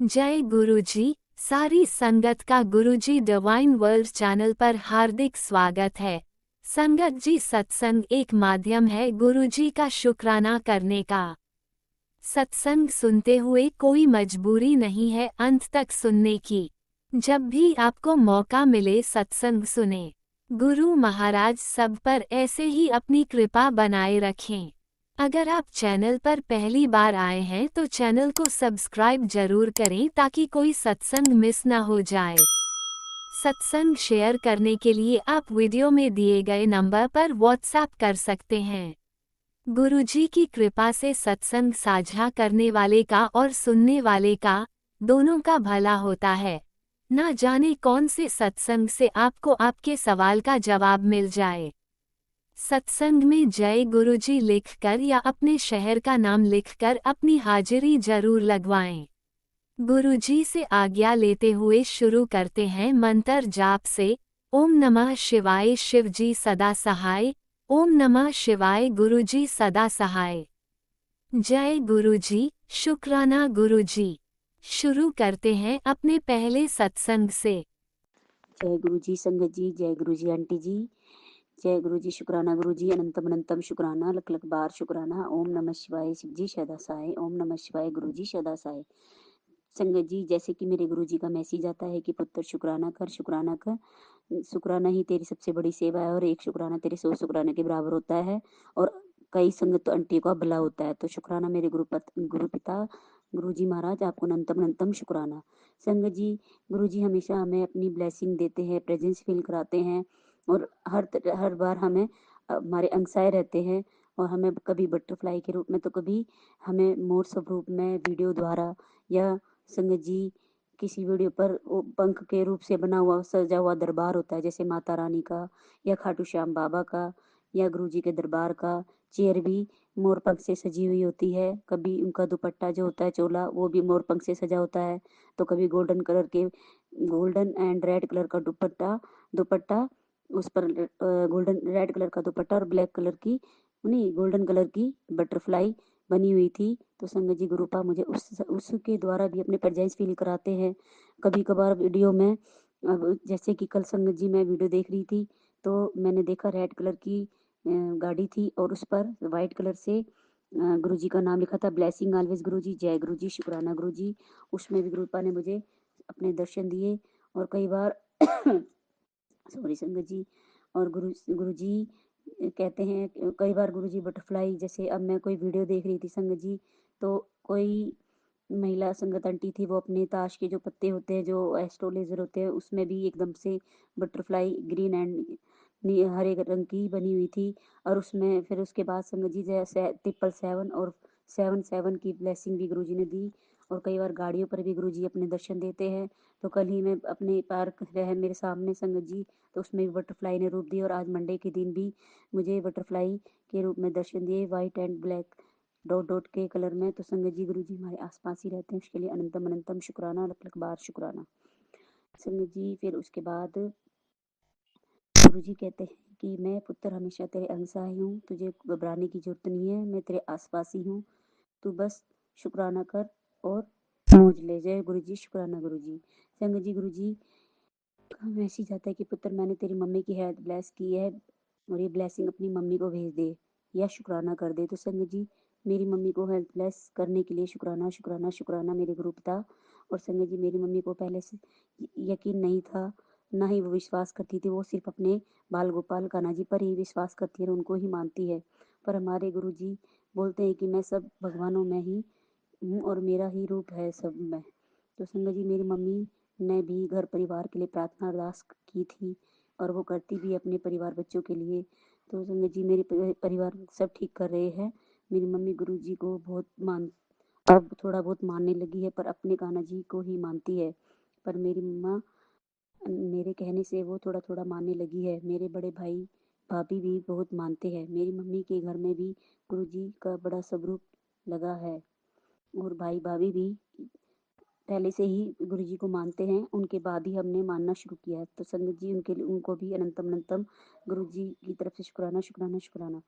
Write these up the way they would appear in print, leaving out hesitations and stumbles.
जय गुरुजी। सारी संगत का गुरुजी डिवाइन वर्ल्ड चैनल पर हार्दिक स्वागत है। संगत जी, सत्संग एक माध्यम है गुरुजी का शुक्राना करने का। सत्संग सुनते हुए कोई मजबूरी नहीं है अंत तक सुनने की। जब भी आपको मौका मिले सत्संग सुने। गुरु महाराज सब पर ऐसे ही अपनी कृपा बनाए रखें। अगर आप चैनल पर पहली बार आए हैं तो चैनल को सब्सक्राइब जरूर करें ताकि कोई सत्संग मिस ना हो जाए। सत्संग शेयर करने के लिए आप वीडियो में दिए गए नंबर पर व्हाट्सएप कर सकते हैं। गुरुजी की कृपा से सत्संग साझा करने वाले का और सुनने वाले का दोनों का भला होता है। ना जाने कौन से सत्संग से आपको आपके सवाल का जवाब मिल जाए। सत्संग में जय गुरुजी लिखकर या अपने शहर का नाम लिखकर अपनी हाजिरी जरूर लगवाएं। गुरुजी से आज्ञा लेते हुए शुरू करते हैं मंत्र जाप से। ओम नमः शिवाय शिवजी सदा सहाय। ओम नमः शिवाय गुरुजी सदा सहाय। जय गुरुजी, शुक्राना गुरुजी। शुरू करते हैं अपने पहले सत्संग से। जय गुरु जी संगत जी, जय गुरु जी आंटी जी, जय गुरु जी शुक्राना गुरु जी, अनंतम अनंतम शुक्राना, लख लख बार शुक्राना। ओम नमः शिवाय शिव जी सदा सहाय। ओम नमः शिवाय गुरु जी सदा सहाय। संगत जी, जैसे कि मेरे गुरु जी का मैसेज आता है कि पुत्र शुक्राना कर, शुक्राना कर। शुक्राना ही तेरी सबसे बड़ी सेवा है और एक शुक्राना तेरे 100 शुक्राने के बराबर होता है। और कई संगत तो आंटी का भला होता है। तो शुक्राना मेरे गुरु पिता गुरु जी महाराज, आपको अनंतम अनंतम शुक्राना। संगत जी, गुरु जी हमेशा हमें अपनी ब्लेसिंग देते हैं, प्रेजेंस फील कराते हैं और हर बार हमें हमारे अंगसाए रहते हैं। और हमें कभी बटरफ्लाई के रूप में तो कभी हमें मोर स्वरूप में वीडियो द्वारा, या संगत जी किसी वीडियो पर वो पंख के रूप से बना हुआ सजा हुआ दरबार होता है, जैसे माता रानी का या खाटू श्याम बाबा का या गुरु जी के दरबार का चेयर भी मोर पंख से सजी हुई होती है। कभी उनका दुपट्टा जो होता है चोला, वो भी मोर पंख से सजा होता है। तो कभी गोल्डन एंड रेड कलर का दुपट्टा दुपट्टा उस पर गोल्डन रेड कलर का दुपट्टा और ब्लैक कलर की नहीं गोल्डन कलर की बटरफ्लाई बनी हुई थी। तो संगत जी गुरुपा मुझे उसके द्वारा भी अपने प्रेजेंस फील कराते हैं। कभी कभार वीडियो में, अब जैसे कि कल संगत जी मैं वीडियो देख रही थी तो मैंने देखा रेड कलर की गाड़ी थी और उस पर वाइट कलर से गुरु जी का नाम लिखा था, ब्लेसिंग ऑलवेज गुरु जी, जय गुरु जी, शुक्राना गुरु जी। उसमें भी गुरुपा ने मुझे अपने दर्शन दिए। और कई बार सॉरी संगत जी, और गुरु जी कहते हैं कई बार गुरु जी बटरफ्लाई, जैसे अब मैं कोई वीडियो देख रही थी संगत जी, तो कोई महिला संगत आंटी थी, वो अपने ताश के जो पत्ते होते हैं, जो एस्ट्रोलेजर होते हैं, उसमें भी एकदम से बटरफ्लाई ग्रीन एंड हरे रंग की बनी हुई थी। और उसमें फिर उसके बाद संगत जी जैसे 777 और 77 की ब्लेसिंग भी गुरु जी ने दी। और कई बार गाड़ियों पर भी गुरु जी अपने दर्शन देते हैं। तो कल ही मैं अपने पार्क है मेरे सामने संगत जी, तो उसमें भी बटरफ्लाई ने रूप दिया। और आज मंडे के दिन भी मुझे बटरफ्लाई के रूप में दर्शन दिए, white and black dot dot के कलर में। तो संगत जी गुरु जी हमारे आसपास ही रहते हैं, उसके लिए अनंतम अनंतम शुक्राना, लख लख बार शुक्राना। संगत जी फिर उसके बाद गुरु जी कहते हैं कि मैं पुत्र हमेशा तेरे अंगसा ही हूँ, तुझे घबराने की जरूरत नहीं है, मैं तेरे आसपास ही हूँ, तू बस शुक्राना कर और मौज ले। जय गुरु जी, शुक्राना गुरु जी। संगत जी गुरु जी का मैसेज आता है कि पुत्र मैंने तेरी मम्मी की हेल्थ ब्लेस की है और ये ब्लेसिंग अपनी मम्मी को भेज दे या शुक्राना कर दे। तो संगत जी मेरी मम्मी को हेल्थ ब्लेस करने के लिए शुक्राना शुक्राना शुक्राना मेरे गुरु पिता। और संगत जी मेरी मम्मी को पहले से यकीन नहीं था, ना ही वो विश्वास करती थी, वो सिर्फ अपने बाल गोपाल कान्हा जी पर ही विश्वास करती है और उनको ही मानती है। पर हमारे गुरु जी बोलते हैं कि मैं सब भगवानों में ही हूँ और मेरा ही रूप है सब में। तो संगत जी मेरी मम्मी ने भी घर परिवार के लिए प्रार्थना अरदास की थी और वो करती भी अपने परिवार बच्चों के लिए। तो संगत जी मेरे परिवार सब ठीक कर रहे हैं। मेरी मम्मी गुरु जी को बहुत अब थोड़ा बहुत मानने लगी है, पर अपने कान्हा जी को ही मानती है। पर मेरी मम्मा मेरे कहने से वो थोड़ा थोड़ा मानने लगी है। मेरे बड़े भाई भाभी भी बहुत मानते हैं। मेरी मम्मी के घर में भी गुरु जी का बड़ा स्वरूप लगा है और भाई भाभी भी पहले से ही गुरु जी को मानते हैं, उनके बाद ही हमने मानना शुरू किया है। तो संगत जी उनके लिए उनको भी अनंतम अनंतम गुरु जी की तरफ से शुक्राना शुक्राना शुक्राना।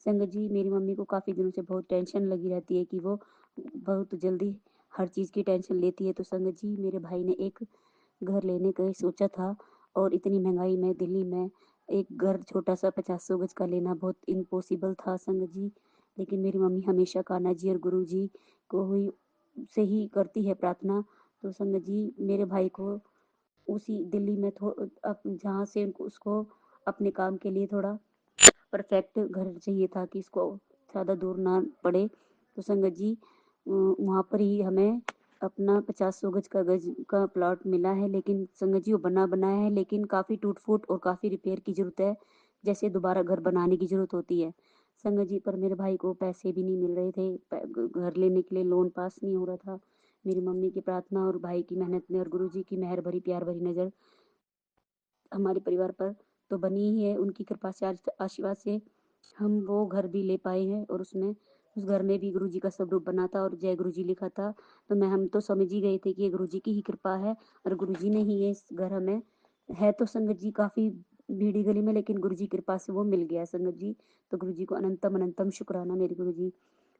संगत जी मेरी मम्मी को काफ़ी दिनों से बहुत टेंशन लगी रहती है कि वो बहुत जल्दी हर चीज़ की टेंशन लेती है। तो संगत जी मेरे भाई ने एक घर लेने का ही सोचा था और इतनी महंगाई में दिल्ली में एक घर छोटा-सा 50-100 गज का लेना बहुत इम्पॉसिबल था संगत जी। लेकिन मेरी मम्मी हमेशा कान्हा जी और गुरु जी को ही से ही करती है प्रार्थना। तो संगत जी मेरे भाई को उसी दिल्ली में जहाँ से उसको अपने काम के लिए थोड़ा परफेक्ट घर चाहिए था कि इसको ज़्यादा दूर ना पड़े। तो संगत जी वहाँ पर ही हमें अपना 50-100 गज का प्लॉट मिला है। लेकिन संगत जी वो बना बनाया है, लेकिन काफ़ी टूट फूट और काफ़ी रिपेयर की ज़रूरत है, जैसे दोबारा घर बनाने की ज़रूरत होती है संगत जी। पर मेरे भाई को पैसे भी नहीं मिल रहे थे, घर लेने के लिए लोन पास नहीं हो रहा था। मेरी मम्मी की प्रार्थना और भाई की मेहनत ने और गुरु जी की मेहर भरी प्यार भरी नज़र हमारे परिवार पर तो बनी ही है। उनकी कृपा से आशीर्वाद से हम वो घर भी ले पाए हैं और उसमें उस घर में भी गुरु जी का स्वरूप बना था और जय गुरु जी लिखा था। तो हम तो समझ ही गए थे कि ये गुरु जी की ही कृपा है और गुरु जी ने ही ये इस घर हमें है। तो संगत जी काफ़ी भीड़ी गली में, लेकिन गुरु जी कृपा से वो मिल गया संगत जी। तो गुरु जी को अनंतम अनंतम शुक्राना मेरे गुरु जी।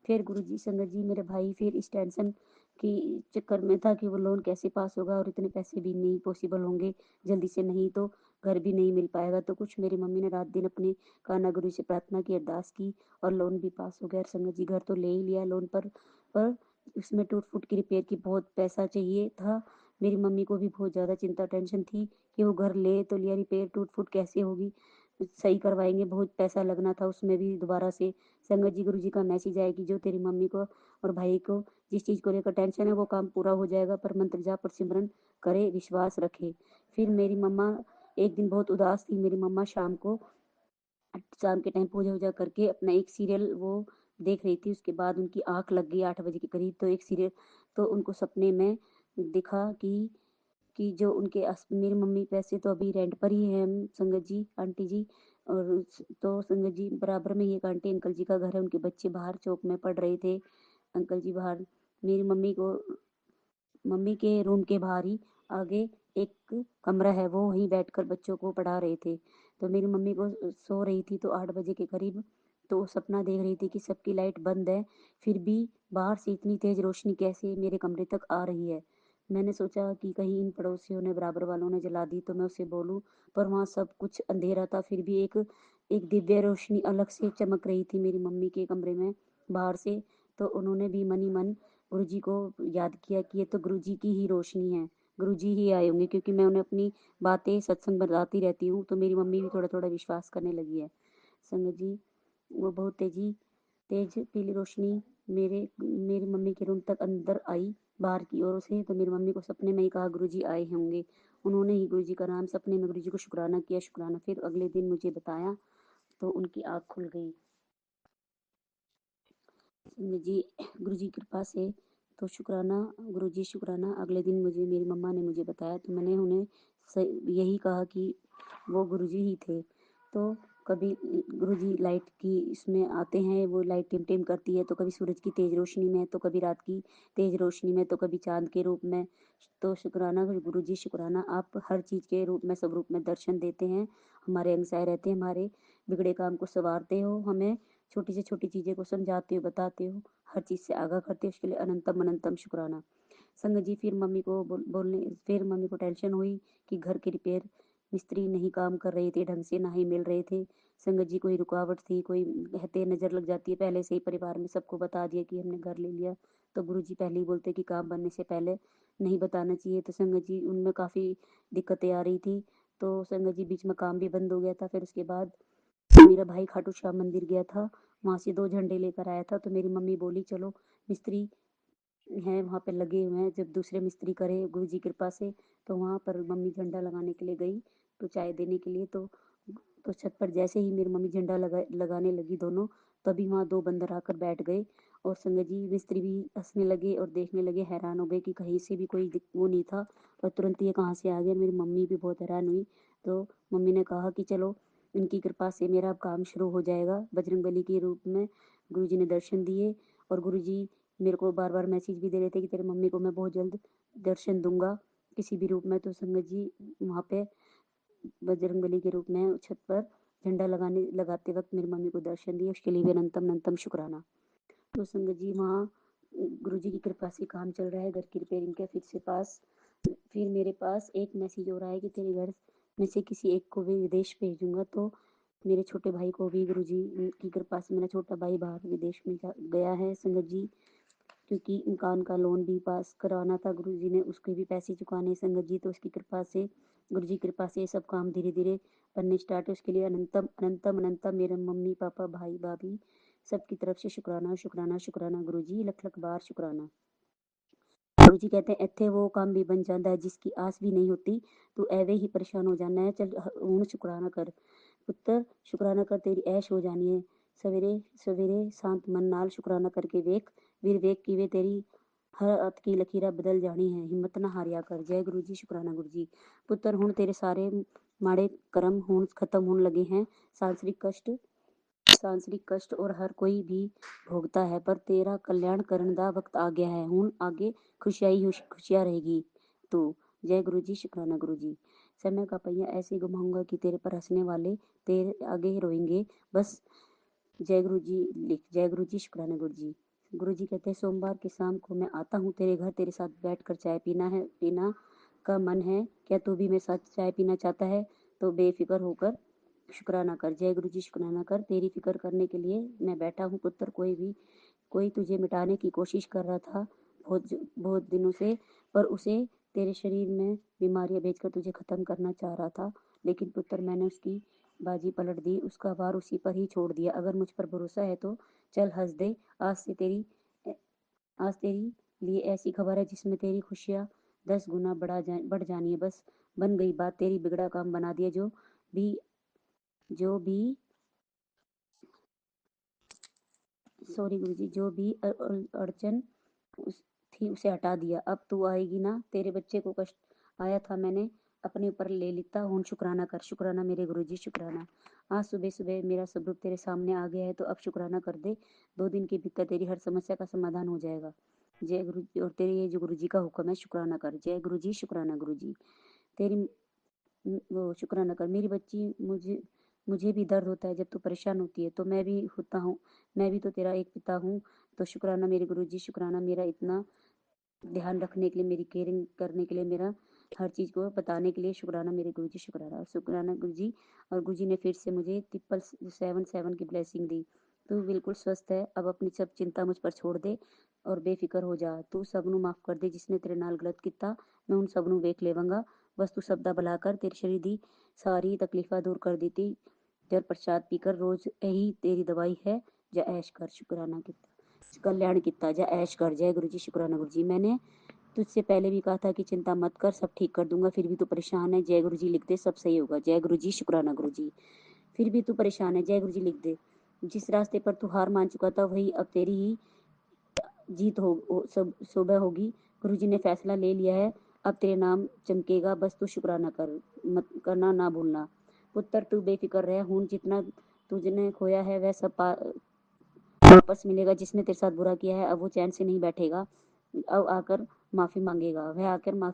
फिर गुरु जी संगत जी मेरे भाई फिर इस टेंशन की चक्कर में था कि वो लोन कैसे पास होगा और इतने पैसे भी नहीं पॉसिबल होंगे जल्दी से, नहीं तो घर भी नहीं मिल पाएगा। तो कुछ मेरी मम्मी ने रात दिन अपने कान्हा गुरु से प्रार्थना की, अरदास की और लोन भी पास हो गया। संगत जी घर तो ले ही लिया लोन पर उसमें टूट फूट की रिपेयर की बहुत पैसा चाहिए था। मेरी मम्मी को भी बहुत ज़्यादा चिंता टेंशन थी कि वो घर ले तो लिया, रिपेयर टूट फूट कैसे होगी, सही करवाएंगे, बहुत पैसा लगना था उसमें भी दोबारा से। संगत जी गुरु जी का मैसेज आया कि जो तेरी मम्मी को और भाई को जिस चीज़ को लेकर टेंशन है वो काम पूरा हो जाएगा, पर मंत्र जाप और सिमरन करे, विश्वास रखे। फिर मेरी मम्मा एक दिन बहुत उदास थी। मेरी मम्मा शाम के टाइम पूजा वूजा करके अपना एक सीरियल वो देख रही थी। उसके बाद उनकी आंख लग गई 8 बजे के करीब। तो एक सीरियल तो उनको सपने में दिखा कि जो मेरी मम्मी वैसे तो अभी रेंट पर ही है संगत जी आंटी जी। और तो संगत जी बराबर में ही एक आंटी अंकल जी का घर है, उनके बच्चे बाहर चौक में पढ़ रहे थे। अंकल जी बाहर मेरी मम्मी के रूम के बाहर ही आगे एक कमरा है, वो वहीं बैठकर बच्चों को पढ़ा रहे थे। तो मेरी मम्मी को सो रही थी तो 8 बजे के करीब तो सपना देख रही थी कि सबकी लाइट बंद है, फिर भी बाहर से इतनी तेज रोशनी कैसे मेरे कमरे तक आ रही है। मैंने सोचा कि कहीं इन पड़ोसियों ने बराबर वालों ने जला दी तो मैं उसे बोलूं, पर वहाँ सब कुछ अंधेरा था। फिर भी एक एक दिव्य रोशनी अलग से चमक रही थी मेरी मम्मी के कमरे में बाहर से। तो उन्होंने भी मन ही मन गुरु जी को याद किया कि ये तो गुरु जी की ही रोशनी है, गुरु जी ही आए होंगे, क्योंकि मैं उन्हें अपनी बातें सत्संग बताती रहती हूँ। तो मेरी मम्मी भी थोड़ा थोड़ा विश्वास करने लगी है संगत जी। वो बहुत तेज पीली रोशनी मेरी मम्मी के रूम तक अंदर आई बाहर की ओर से। तो मेरी मम्मी को सपने में ही कहा गुरु जी आए होंगे। उन्होंने ही गुरु जी का नाम सपने में गुरु जी को शुक्राना किया, शुक्राना। फिर अगले दिन मुझे बताया तो उनकी आँख खुल गई जी गुरु जी कृपा से। तो शुक्राना गुरु जी शुक्राना। अगले दिन मेरी मम्मा ने मुझे बताया तो मैंने उन्हें यही कहा कि वो गुरु जी ही थे। तो कभी गुरु जी लाइट की इसमें आते हैं, वो लाइट टिम टिम करती है, तो कभी सूरज की तेज रोशनी में, तो कभी रात की तेज रोशनी में, तो कभी चांद के रूप में। तो शुक्राना गुरु जी शुक्राना, आप हर चीज़ के रूप में सब रूप में दर्शन देते हैं, हमारे अंग सहाय रहते हैं, हमारे बिगड़े काम को संवारते हो, हमें छोटी से छोटी चीज़ें को समझाते हो, बताते हो, हर चीज़ से आगाह करते हो, उसके लिए अनंतम अनंतम शुक्राना संगत जी। फिर मम्मी को फिर मम्मी को टेंशन हुई कि घर के रिपेयर मिस्त्री नहीं काम कर रहे थे ढंग से, ना ही मिल रहे थे संगत जी। कोई रुकावट थी, कोई कहते नज़र लग जाती है, पहले से ही परिवार में सबको बता दिया कि हमने घर ले लिया। तो गुरु जी पहले ही बोलते कि काम बनने से पहले नहीं बताना चाहिए। तो संगत जी उनमें काफ़ी दिक्कतें आ रही थी। तो संगत जी बीच में काम भी बंद हो गया था। फिर उसके बाद मेरा भाई खाटू श्याम मंदिर गया था, वहाँ से 2 झंडे लेकर आया था। तो मेरी मम्मी बोली चलो मिस्त्री हैं वहाँ पे लगे हुए हैं, जब दूसरे मिस्त्री करे गुरु जी कृपा से। तो वहाँ पर मम्मी झंडा लगाने के लिए गई, तो चाय देने के लिए। तो छत पर जैसे ही मेरी मम्मी झंडा लगाने लगी दोनों, तभी वहाँ 2 बंदर आकर बैठ गए। और संगत जी मिस्त्री भी हंसने लगे और देखने लगे, हैरान हो गए कि कहीं से भी कोई वो नहीं था और तुरंत ये कहाँ से आ गया। मेरी मम्मी भी बहुत हैरान हुई। तो मम्मी ने कहा कि चलो इनकी कृपा से मेरा अब काम शुरू हो जाएगा। बजरंगबली के रूप में गुरु जी ने दर्शन दिए और गुरु जी मेरे को बार बार मैसेज भी दे रहे थे कि तेरी मम्मी को मैं बहुत जल्द दर्शन दूंगा किसी भी रूप में। तो संगत जी वहाँ पे बजरंगबली के रूप में छत पर झंडा लगाते वक्त मेरी मम्मी को दर्शन दिए, उसके लिए भी अनंतम अनंतम शुक्राना। तो संगत जी वहाँ गुरुजी की कृपा से काम चल रहा है घर की रिपेयरिंग का। फिर मेरे पास एक मैसेज हो रहा है कि तेरे घर में से किसी एक को भी विदेश भेजूंगा। तो मेरे छोटे भाई को भी गुरुजी की कृपा से, मेरा छोटा भाई बाहर विदेश में गया है संगत जी, क्योंकि मकान का लोन भी पास करवाना था गुरुजी ने, उसके भी पैसे चुकाने संगत जी। तो उसकी कृपा से, गुरुजी की कृपा से ये सब काम धीरे धीरे बनने स्टार्ट है। उसके लिए अनंतम अनंतम अनंतम मेरे मम्मी पापा भाई भाभी सबकी तरफ से शुक्राना शुक्राना शुक्राना गुरुजी, लख लख बार शुक्राना। गुरुजी कहते हैं ਇੱਥੇ वो काम भी बन जाता है जिसकी आस भी नहीं होती, तू ਐਵੇਂ ही परेशान हो जाना है। चल ਹੁਣ शुक्राना कर पुत्र, शुक्राना कर, तेरी ऐश हो जानी है। सवेरे सवेरे शांत मन नाल शुक्राना करके वेख, वीर वेख किਵੇਂ तेरी हर अत की लकीरा बदल जानी है। हिम्मत ना हारिया कर। जय गुरु जी, शुक्राना गुरु जी। पुत्र ਹੁਣ तेरे सारे माड़े कर्म ਹੁਣ खत्म होने लगे हैं। सांसारिक कष्ट और हर कोई भी भोगता है, पर तेरा कल्याण करने का वक्त आ गया है। ਹੁਣ आगे खुशियां रहेगी तो। जय गुरु जी, शुक्राना गुरु जी। समय का पहिया ऐसे घुमाऊंगा कि तेरे पर हंसने वाले तेरे आगे ही रोएंगे बस। जय गुरु जी लिख। जय गुरु जी, शुक्राना गुरु जी। गुरु जी कहते हैं सोमवार की शाम को मैं आता हूँ तेरे घर, तेरे साथ बैठकर चाय पीना का मन है क्या? तू भी मेरे साथ चाय पीना चाहता है तो बेफिक्र होकर शुक्राना कर। जय गुरु जी, शुक्राना कर। तेरी फिक्र करने के लिए मैं बैठा हूँ पुत्र। कोई तुझे मिटाने की कोशिश कर रहा था बहुत दिनों से, पर उसे तेरे शरीर में बीमारियां भेजकर तुझे खत्म करना चाह रहा था, लेकिन पुत्र मैंने उसकी बाजी पलट दी, उसका वार उसी पर ही छोड़ दिया। अगर मुझ पर भरोसा है तो चल हंस दे। आज तेरी लिए ऐसी खबर है जिसमें तेरी खुशियाँ 10 गुना बढ़ जानी है। बस बन गई बात, तेरी बिगड़ा काम बना दिया। भी जो भी सॉरी गुरुजी, जो भी अड़चन थी उसे हटा दिया। अब तू आएगी ना? तेरे बच्चे को कष्ट आया था, मैंने अपने ऊपर ले लिता हूँ। शुक्राना कर। शुक्राना मेरे गुरुजी, शुक्राना। आज सुबह सुबह मेरा स्वरूप तेरे सामने आ गया है, तो अब शुक्राना कर दे। 2 दिन के भीतर तेरी हर समस्या का समाधान हो जाएगा। जय गुरु जी। और तेरे ये जो गुरु जी का हुक्म है, शुक्राना कर। जय गुरु जी, शुक्राना गुरु जी। तेरी वो शुक्राना कर। मेरी बच्ची, मुझे भी दर्द होता है जब तू परेशान होती है, तो मैं भी तो तेरा एक पिता हूँ। तो शुक्राना मेरे गुरु जी, शुक्राना मेरा इतना ध्यान रखने के लिए, मेरी केयरिंग करने के लिए, मेरा हर चीज़ को बताने के लिए शुक्राना मेरे गुरु जी, शुक्राना। शुक्राना गुरु जी। और गुरु जी ने फिर से मुझे 777 की ब्लेसिंग दी। तू बिल्कुल स्वस्थ है, अब अपनी सब चिंता मुझ पर छोड़ दे और बेफिक्र हो जा। तू सबनों माफ़ कर दे जिसने तेरे नाल गलत किया, मैं उन सबनों वेख लेवांगा। बस तू शब्दा भला कर, तेरे शरीर दी सारी तकलीफा दूर कर दी। जल प्रसाद पीकर रोज यही तेरी दवाई है। जा ऐश कर। शुक्राना किता, कल्याण किता, जा ऐश कर। जय गुरु जी, शुक्राना गुरु जी। मैंने तुझसे पहले भी कहा था कि चिंता मत कर, सब ठीक कर दूंगा, फिर भी तू परेशान है। जय गुरु जी लिख दे, सब सही होगा। जय गुरु जी, शुक्राना गुरु जी। फिर भी तू परेशान है, जय गुरु जी लिख दे। जिस रास्ते पर तू हार मान चुका था वही अब तेरी ही जीत सब सुबह होगी। गुरु जी ने फैसला ले लिया है, अब तेरे नाम चमकेगा। बस तू शुक्राना कर, मत करना ना भूलना। पुत्र तू बेफिक्र रह, हूं जितना तुझने खोया है वह सब वापस मिलेगा। जिसने तेरे साथ बुरा किया है अब वो चैन से नहीं बैठेगा, अब आकर माफी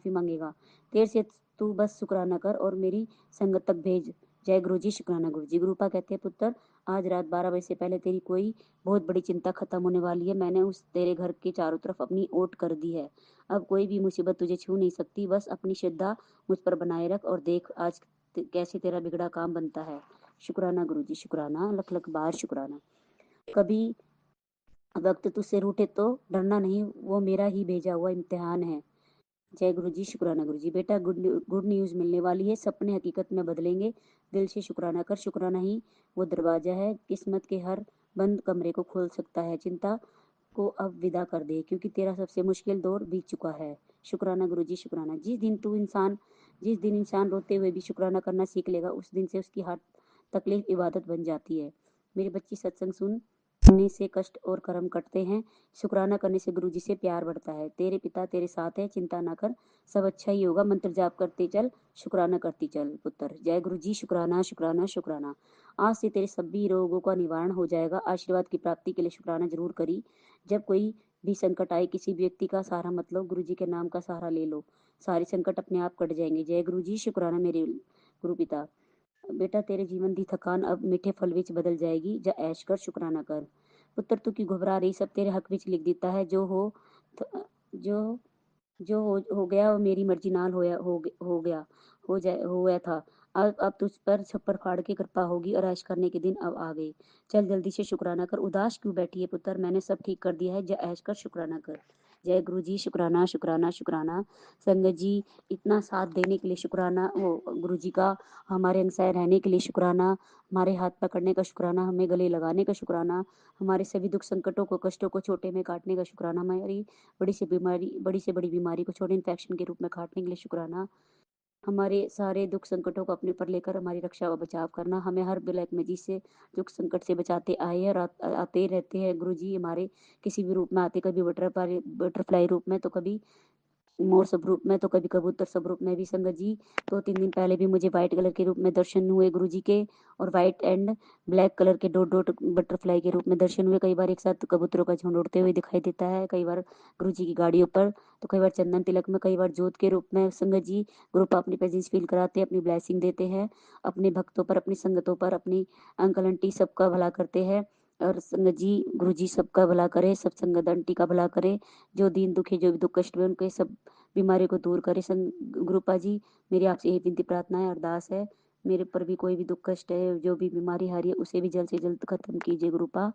मांगेगा। देर से तू बस शुक्राना कर और मेरी संगत तक भेज। जय गुरु जी, शुक्राना गुरु जी। गुरुपा कहते हैं पुत्र, आज रात 12 बजे से पहले तेरी कोई बहुत बड़ी चिंता खत्म होने वाली है। मैंने उस तेरे घर के चारों तरफ अपनी ओट कर दी है। अब कोई भी मुसीबत तुझे छू नहीं सकती। बस अपनी श्रद्धा मुझ पर बनाए रख और देख आज कैसे तेरा बिगड़ा काम बनता है। शुक्राना गुरु जी, शुक्राना, लख लख बार शुक्राना। कभी वक्त तुझसे रूठे तो डरना नहीं, वो मेरा ही भेजा हुआ इम्तिहान है। जय गुरु जी, शुक्राना गुरु जी। बेटा गुड न्यूज़ मिलने वाली है, सपने हकीकत में बदलेंगे। दिल से शुक्राना कर। शुक्राना ही वो दरवाजा है किस्मत के हर बंद कमरे को खोल सकता है। चिंता को अब विदा कर दे, क्योंकि तेरा सबसे मुश्किल दौर बीत चुका है। शुक्राना गुरु जी, शुक्राना। जिस दिन इंसान रोते हुए भी शुक्राना करना सीख लेगा, उस दिन से उसकी हर तकलीफ इबादत बन जाती है। मेरी बच्ची, सत्संग सुनने से कष्ट और कर्म कटते हैं। शुक्राना करने से गुरु जी से प्यार बढ़ता है। तेरे पिता तेरे साथ है, चिंता ना कर, सब अच्छा ही होगा। मंत्र जाप करते चल, शुक्राना करती चल पुत्र। जय गुरु जी, शुक्राना शुक्राना शुक्राना। आज से तेरे सभी रोगों का निवारण हो जाएगा। आशीर्वाद की प्राप्ति के लिए शुक्राना जरूर करी। जब कोई भी संकट आए, किसी भी व्यक्ति का सहारा मत लो, गुरु जी के नाम का सहारा ले लो, सारे संकट अपने आप कट जाएंगे। जय गुरु जी, शुक्राना मेरे गुरु पिता। बेटा तेरे जीवन की थकान अब मीठे फल विच बदल जाएगी। जा ऐश कर, शुक्राना कर। पुत्र तू क्यों घबरा रही, सब तेरे हक विच लिख दिता है। जो जो हो गया वो मेरी मर्जी नाल होया था। अब तुझ पर छप्पर फाड़ के कृपा होगी और ऐश करने के दिन अब आ गए। चल जल्दी से शुक्राना कर, उदास क्यों बैठी है पुत्र, मैंने सब ठीक कर दिया है, जा ऐश कर, शुक्राना कर। जय गुरु जी। शुक्राना शुक्राना शुक्राना। संगत जी, इतना साथ देने के लिए शुक्राना, वो गुरु जी का हमारे अंगसाय रहने के लिए शुक्राना, हमारे हाथ पकड़ने का शुक्राना, हमें गले लगाने का शुक्राना, हमारे सभी दुख संकटों को, कष्टों को छोटे में काटने का शुक्राना, हमारी बड़ी से बड़ी बीमारी को छोटे इन्फेक्शन के रूप में काटने के लिए शुक्राना, हमारे सारे दुख संकटों को अपने पर लेकर हमारी रक्षा व बचाव करना, हमें हर ब्लैक मैजिक से दुख संकट से बचाते आए हैं और आते ही रहते हैं गुरु जी। हमारे किसी भी रूप में आते, कभी बटरफ्लाई रूप में, तो कभी मोर स्वरूप में, तो कभी कबूतर स्वरूप में भी। संगत जी, 2-3 दिन पहले भी मुझे व्हाइट कलर के रूप में दर्शन हुए गुरु जी के, और व्हाइट एंड ब्लैक कलर के डॉट डॉट बटरफ्लाई के रूप में दर्शन हुए। कई बार एक साथ कबूतरों का झुंड उड़ते हुए दिखाई देता है, कई बार गुरु जी की गाड़ियों पर, तो कई बार चंदन तिलक में, कई बार जोत के रूप में। संगत जी, गुरु अपनी प्रेजेंस फील कराते हैं, अपनी ब्लेसिंग देते हैं अपने भक्तों पर, अपनी संगतों पर, अपनी अंकल आंटी सबका भला करते हैं। और संगत जी, गुरु जी सबका भला करे, सब संगत आंटी का भला करे, जो दीन दुखी, जो भी दुख कष्ट में, उनके सब बीमारी को दूर करे। गुरुपा जी, मेरी आपसे यही विनती प्रार्थना है, अरदास है, मेरे पर भी कोई भी दुख कष्ट है, जो भी बीमारी हारी है, उसे भी जल्द से जल्द खत्म कीजिए गुरुपा।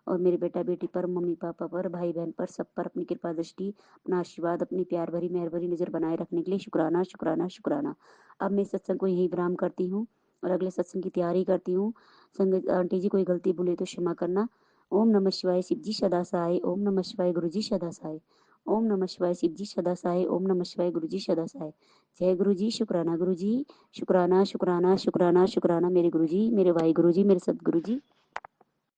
और मेरे बेटा बेटी पर, मम्मी पापा पर, भाई बहन पर, सब पर अपनी कृपा दृष्टि, अपना आशीर्वाद, अपनी प्यार भरी मेहर भरी नजर बनाए रखने के लिए शुक्राना शुक्राना शुक्राना। अब मैं सत्संग को यही विराम करती हूँ और अगले सत्संग की तैयारी करती हूँ। संगत आंटी जी, कोई गलती भूले तो क्षमा करना। ओम नमः शिवाय, शिव जी सदा सहाय। ओम नमः शिवाय, गुरु जी सदा सहाय। ओम नमः शिवाय, शिव जी सदा सहाय। ओम नमः शिवाय, गुरु जी सदा सहाय। जय गुरु जी। शुक्राना गुरु जी। शुक्राना शुक्राना शुक्राना शुक्राना मेरे गुरु जी, मेरे भाई गुरु जी, मेरे सदगुरु जी।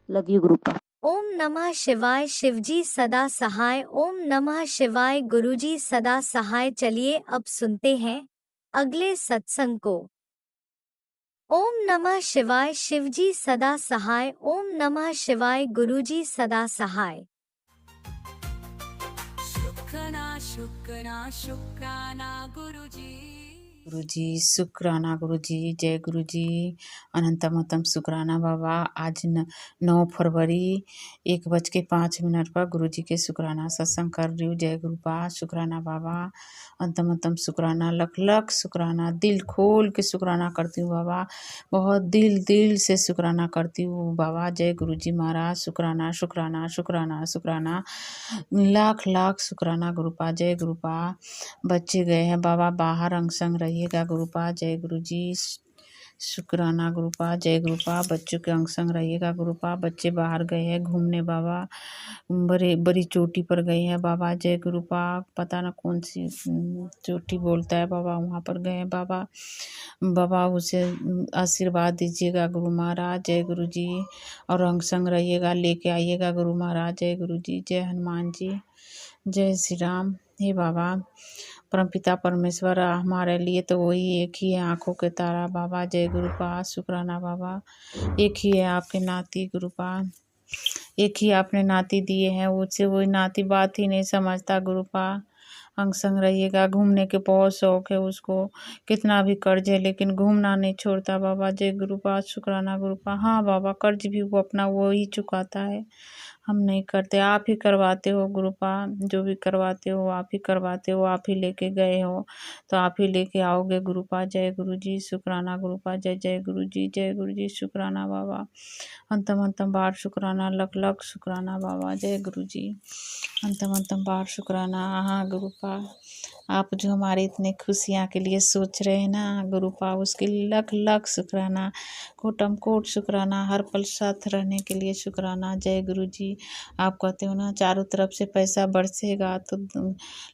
Love you गुरुपा। ओम नमः शिवाय, शिवजी सदा सहाय। ओम नमः शिवाय, गुरुजी सदा सहाय। चलिए अब सुनते हैं अगले सत्संग को। ओम नमः शिवाय, शिवजी सदा सहाय। ओम नमः शिवाय, गुरुजी सदा सहाय। शुक्राना गुरुजी, शुक्राना गुरुजी, जय गुरुजी, अनंतमतम शुक्राना बाबा। आज 9 फरवरी 1:05 पर गुरुजी के शुक्राना सत्संग कर रही हूँ। जय गुरुपा। शुक्राना बाबा, अंतमतम शुक्राना, लख लख शुक्राना, दिल खोल के शुक्राना करती हूँ बाबा, बहुत दिल से शुक्राना करती हूँ बाबा। जय गुरुजी महाराज। शुक्राना शुक्राना शुक्राना शुक्राना, लाख लाख शुक्राना गुरुपा। जय गुरुपा। बच्चे गए हैं बाबा बाहर, अंग संग रहिएगा गुरुपा। जय गुरुजी। शुक्राना गुरुपा। जय गुरुपा। बच्चों के अंग संग रहिएगा गुरुपा। बच्चे बाहर गए हैं घूमने बाबा, बड़ी चोटी पर गए हैं बाबा। जय गुरुपा। पता न कौन सी चोटी बोलता है बाबा, वहाँ पर गए हैं बाबा। बाबा उसे आशीर्वाद दीजिएगा गुरु महाराज। जय गुरु जी। और अंग संग रहिएगा, लेके आइएगा गुरु महाराज। जय गुरु जी। जय हनुमान जी। जय श्री राम। हे बाबा, परमपिता परमेश्वर हमारे लिए तो वही एक ही है, आंखों के तारा बाबा। जय गुरुपा। शुक्राना बाबा। एक ही है आपके नाती गुरुपा, एक ही आपने नाती दिए हैं, उससे वही नाती बात ही नहीं समझता गुरुपा। अंग संग रहिएगा। घूमने के बहुत शौक है उसको, कितना भी कर्ज है लेकिन घूमना नहीं छोड़ता बाबा। जय गुरुपा। शुक्राना गुरुपा। हाँ बाबा, कर्ज भी वो अपना वो ही चुकाता है, हम नहीं करते, आप ही करवाते हो गुरुपा। जो भी करवाते हो आप ही करवाते हो, आप ही लेके गए हो तो आप ही लेके आओगे गुरुपा। जय गुरु जी। शुक्राना गुरुपा। जय जय गुरु जी। जय गुरु जी। शुक्राना बाबा। अंतम बार शुक्राना, लख लख शुक्राना बाबा। जय गुरु जी। अंतम बार शुक्राना। हाँ गुरुपा, आप जो हमारे इतने खुशियाँ के लिए सोच रहे हैं ना गुरुपा, उसके लख लख शुक्राना, कोटम कोट शुक्राना, हर पल साथ रहने के लिए शुक्राना। जय गुरु जी। आप कहते हो ना चारों तरफ से पैसा बरसेगा, तो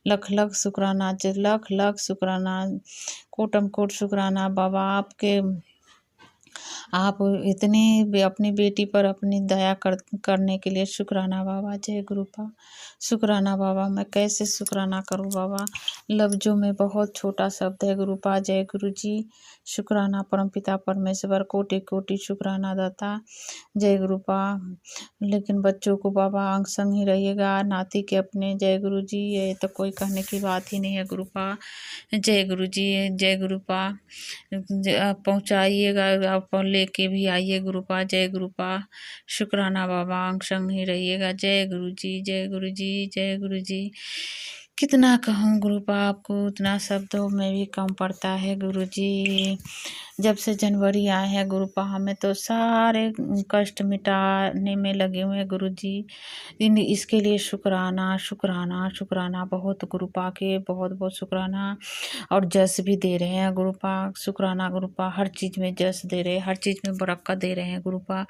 लख लख शुक्राना, लख लख शुक्राना, कोटम कोट शुक्राना बाबा। आप इतने अपनी बेटी पर अपनी दया करने के लिए शुक्राना बाबा। जय गुरुपा। शुक्राना बाबा, मैं कैसे शुक्राना करूं बाबा, लफ्जों में बहुत छोटा शब्द है गुरुपा। जय गुरु जी। शुक्राना परमपिता परमेश्वर, कोटि कोटि शुक्राना दाता। जय गुरुपा। लेकिन बच्चों को बाबा अंग संग ही रहिएगा, नाती के अपने। जय गुरु जी। ये तो कोई कहने की बात ही नहीं है गुरुपा। जय गुरु जी। जय गुरुपा। पहुँचाइएगा, आप लेके भी आइए गुरुपा। जय गुरुपा। शुक्राना बाबा, अंग संग ही रहिएगा। जय गुरु जी, जय गुरु जी, जय गुरु जी। कितना कहूँ गुरुपा आपको, उतना शब्दों में भी कम पड़ता है गुरु जी। जब से जनवरी आए हैं गुरुपा, हमें तो सारे कष्ट मिटाने में लगे हुए हैं गुरु जी। इसके लिए शुक्राना शुक्राना शुक्राना बहुत गुरुपा के, बहुत बहुत शुक्राना। और जस भी दे रहे हैं गुरुपा, शुक्राना गुरुपा। हर चीज़ में जस दे रहे हैं, हर चीज़ में बरकत दे रहे हैं गुरुपा।